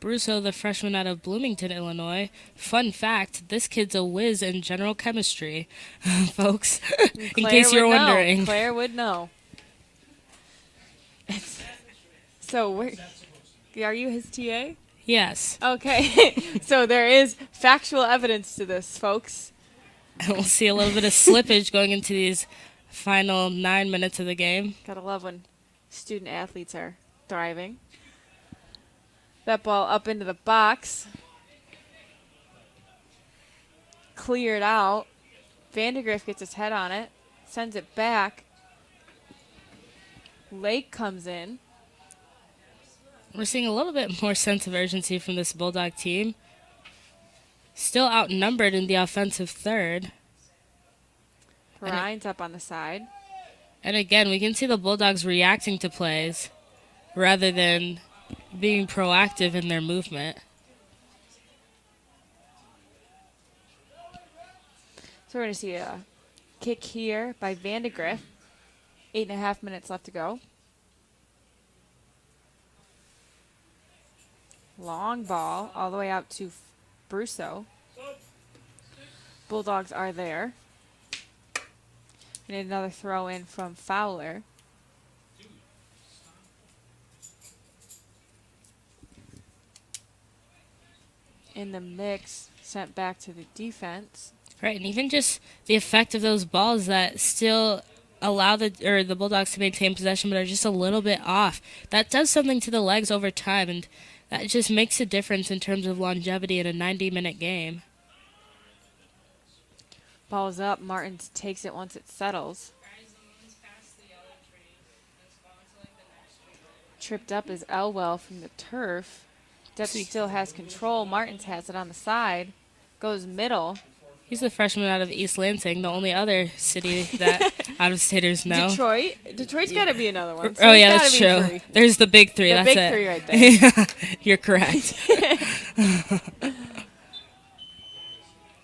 Brusso, the freshman out of Bloomington, Illinois. Fun fact, this kid's a whiz in general chemistry, folks, in case you're wondering. Claire would know. So, are you his TA? Yes. Okay. So there is factual evidence to this, folks. And we'll see a little bit of slippage going into these final 9 minutes of the game. Gotta love when student athletes are thriving. That ball up into the box. Cleared out. Vandegrift gets his head on it. Sends it back. Lake comes in. We're seeing a little bit more sense of urgency from this Bulldog team. Still outnumbered in the offensive third. Ryan's up on the side. And again, we can see the Bulldogs reacting to plays rather than being proactive in their movement. So we're going to see a kick here by Vandegrift. 8.5 minutes left to go. Long ball all the way out to Brusso. Bulldogs are there. We need another throw in from Fowler. In the mix, sent back to the defense. Right, and even just the effect of those balls that still allow the Bulldogs to maintain possession but are just a little bit off. That does something to the legs over time, and that just makes a difference in terms of longevity in a 90-minute game. Ball's up. Martins takes it once it settles. Tripped up is Elwell from the turf. Dutchy still has control. Martins has it on the side. Goes middle. He's the freshman out of East Lansing, the only other city that out-of-staters know. Detroit. Detroit's got to be another one. So oh, yeah, that's true. Three. There's the big three. The that's big three right there. You're correct.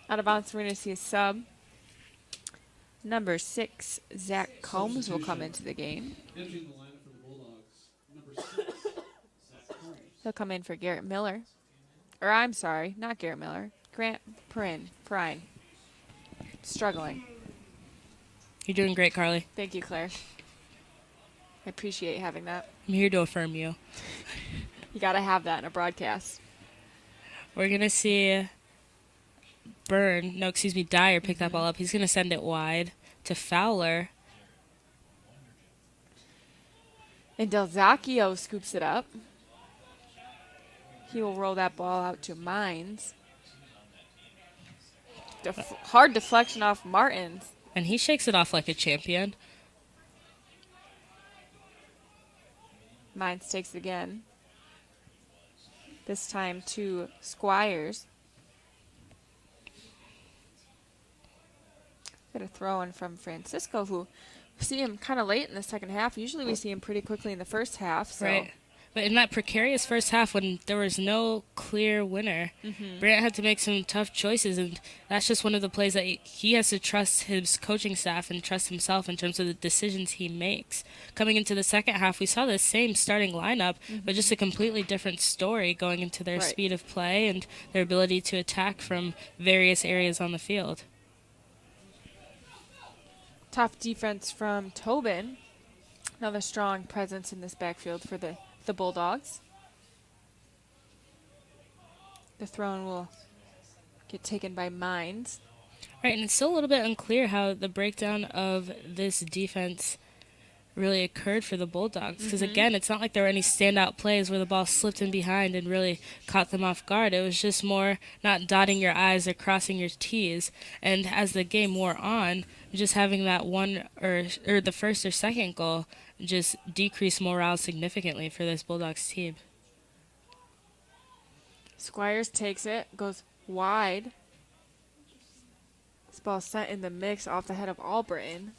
Out of bounds, we're going to see a sub. Number 6, Zach Combs will come into the game. He'll come in for Garrett Miller. Or I'm sorry, not Garrett Miller. Garrett Perin. Struggling. You're doing great, Carly. Thank you, Claire. I appreciate having that. I'm here to affirm you. You got to have that in a broadcast. We're going to see Dyer pick that ball up. He's going to send it wide to Fowler. And Del Zacchio scoops it up. He will roll that ball out to Mines. Hard deflection off Martins. And he shakes it off like a champion. Mines takes it again. This time to Squires. Got a throw in from Francisco, who we see him kind of late in the second half. Usually we see him pretty quickly in the first half. So. Right. But in that precarious first half when there was no clear winner, Brant had to make some tough choices, and that's just one of the plays that he has to trust his coaching staff and trust himself in terms of the decisions he makes. Coming into the second half, we saw the same starting lineup, but just a completely different story going into their speed of play and their ability to attack from various areas on the field. Tough defense from Tobin. Another strong presence in this backfield for the Bulldogs. The throw-in will get taken by Mines. Right, and it's still a little bit unclear how the breakdown of this defense really occurred for the Bulldogs. Because, again, it's not like there were any standout plays where the ball slipped in behind and really caught them off guard. It was just more not dotting your I's or crossing your T's. And as the game wore on, just having that one or the first or second goal just decreased morale significantly for this Bulldogs team. Squires takes it, goes wide. This ball sent in the mix off the head of Albritton.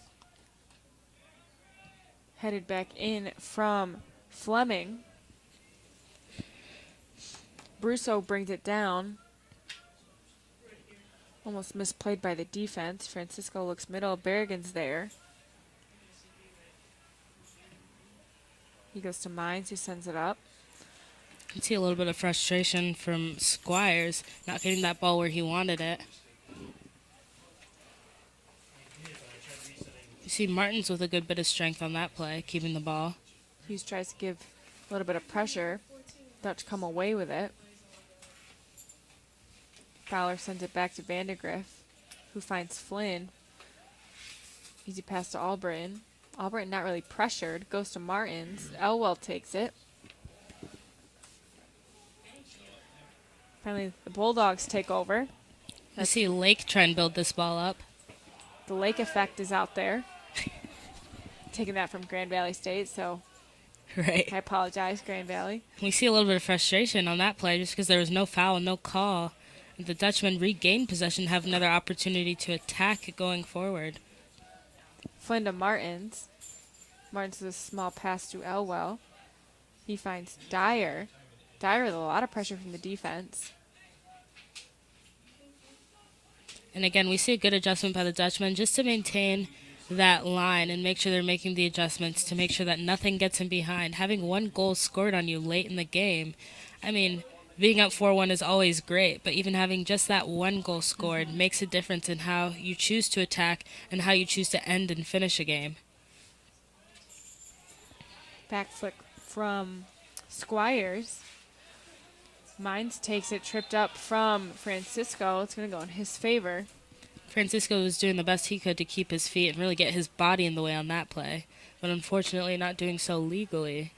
Headed back in from Fleming. Brusso brings it down. Almost misplayed by the defense. Francisco looks middle. Berrigan's there. He goes to Mines, who sends it up. You can see a little bit of frustration from Squires, not getting that ball where he wanted it. You see Martins with a good bit of strength on that play, keeping the ball. Hughes tries to give a little bit of pressure. Dutch come away with it. Fowler sends it back to Vandegrift, who finds Flynn. Easy pass to Albritton. Albritton not really pressured. Goes to Martins. Elwell takes it. Finally, the Bulldogs take over. You see Lake try and build this ball up. The Lake effect is out there. Taking that from Grand Valley State, so right. I apologize, Grand Valley. We see a little bit of frustration on that play just because there was no foul, no call. And the Dutchmen regain possession, have another opportunity to attack going forward. Flynn to Martins. Martins with a small pass to Elwell. He finds Dyer. Dyer with a lot of pressure from the defense. And again, we see a good adjustment by the Dutchmen just to maintain that line and make sure they're making the adjustments to make sure that nothing gets in behind. Having one goal scored on you late in the game, I mean, being up 4-1 is always great, but even having just that one goal scored makes a difference in how you choose to attack and how you choose to end and finish a game. Back flick from Squires. Mines takes it, tripped up from Francisco. It's going to go in his favor. Francisco was doing the best he could to keep his feet and really get his body in the way on that play, but unfortunately not doing so legally.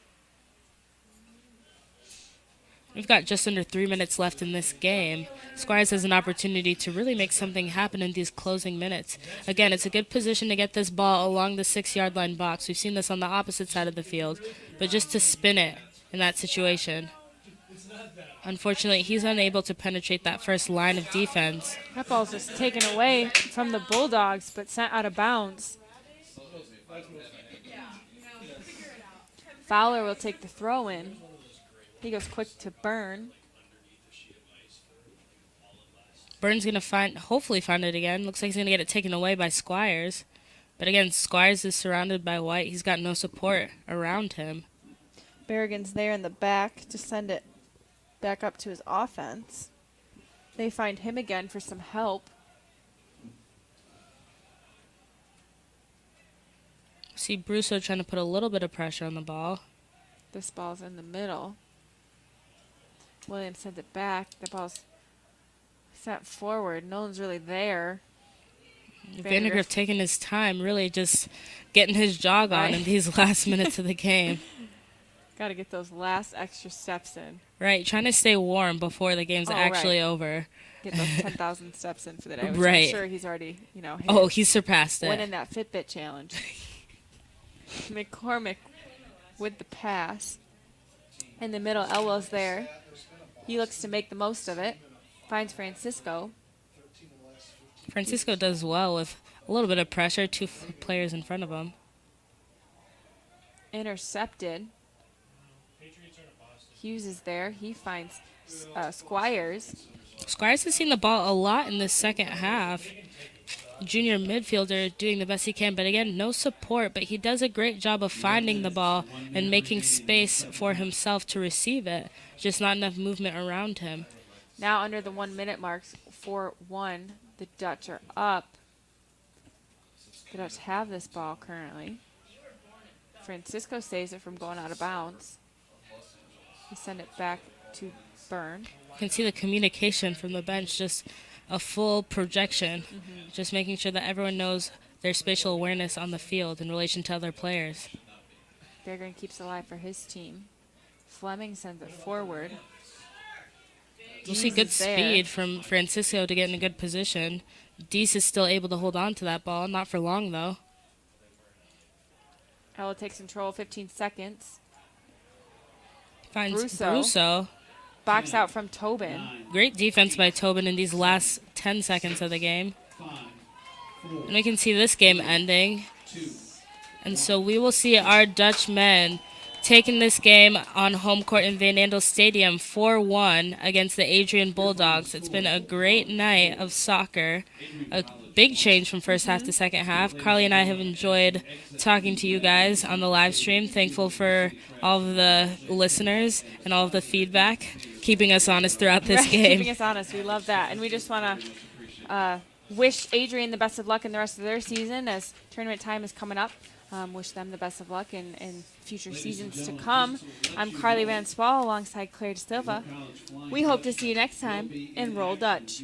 We've got just under 3 minutes left in this game. Squires has an opportunity to really make something happen in these closing minutes. Again, it's a good position to get this ball along the 6-yard line box. We've seen this on the opposite side of the field, but just to spin it in that situation. Unfortunately, he's unable to penetrate that first line of defense. That ball's just taken away from the Bulldogs, but sent out of bounds. Fowler will take the throw in. He goes quick to Byrne. Byrne's going to hopefully find it again. Looks like he's going to get it taken away by Squires. But again, Squires is surrounded by White. He's got no support around him. Berrigan's there in the back to send it back up to his offense. They find him again for some help. See Brusso trying to put a little bit of pressure on the ball. This ball's in the middle. Williams sends it back. The ball's sent forward. No one's really there. Vandegrift taking his time, really just getting his jog on in these last minutes of the game. Got to get those last extra steps in. Right, trying to stay warm before the game's actually over. Get those 10,000 steps in for the day, which right. I'm sure he's already, hit. Oh, he's surpassed it. Winning that Fitbit challenge. McCormick with the pass. In the middle, Elwell's there. He looks to make the most of it. Finds Francisco. Francisco does well with a little bit of pressure, two players in front of him. Intercepted. Hughes is there. He finds Squires. Squires has seen the ball a lot in the second half. Junior midfielder doing the best he can, but again, no support, but he does a great job of finding the ball and making space for himself to receive it. Just not enough movement around him. Now under the 1 minute marks, 4-1, the Dutch are up. The Dutch have this ball currently. Francisco saves it from going out of bounds. They send it back to Byrne. You can see the communication from the bench, just a full projection, just making sure that everyone knows their spatial awareness on the field in relation to other players. Berggren keeps alive for his team. Fleming sends it forward. We'll see good speed from Francisco to get in a good position. Deese is still able to hold on to that ball, not for long though. Ella takes control, 15 seconds. Finds Brusso. Box out from Tobin. Great defense by Tobin in these last 10 seconds of the game. And we can see this game ending. And so we will see our Dutch men taking this game on home court in Van Andel Stadium 4-1 against the Adrian Bulldogs. It's been a great night of soccer. A big change from first half to second half. Carly and I have enjoyed talking to you guys on the live stream. Thankful for all of the listeners and all of the feedback, keeping us honest throughout this game. Keeping us honest. We love that. And we just want to wish Adrian the best of luck in the rest of their season as tournament time is coming up. Wish them the best of luck in future seasons to come. I'm Carly Van Spal alongside Claire De Silva. We hope to see you next time in Roll Dutch.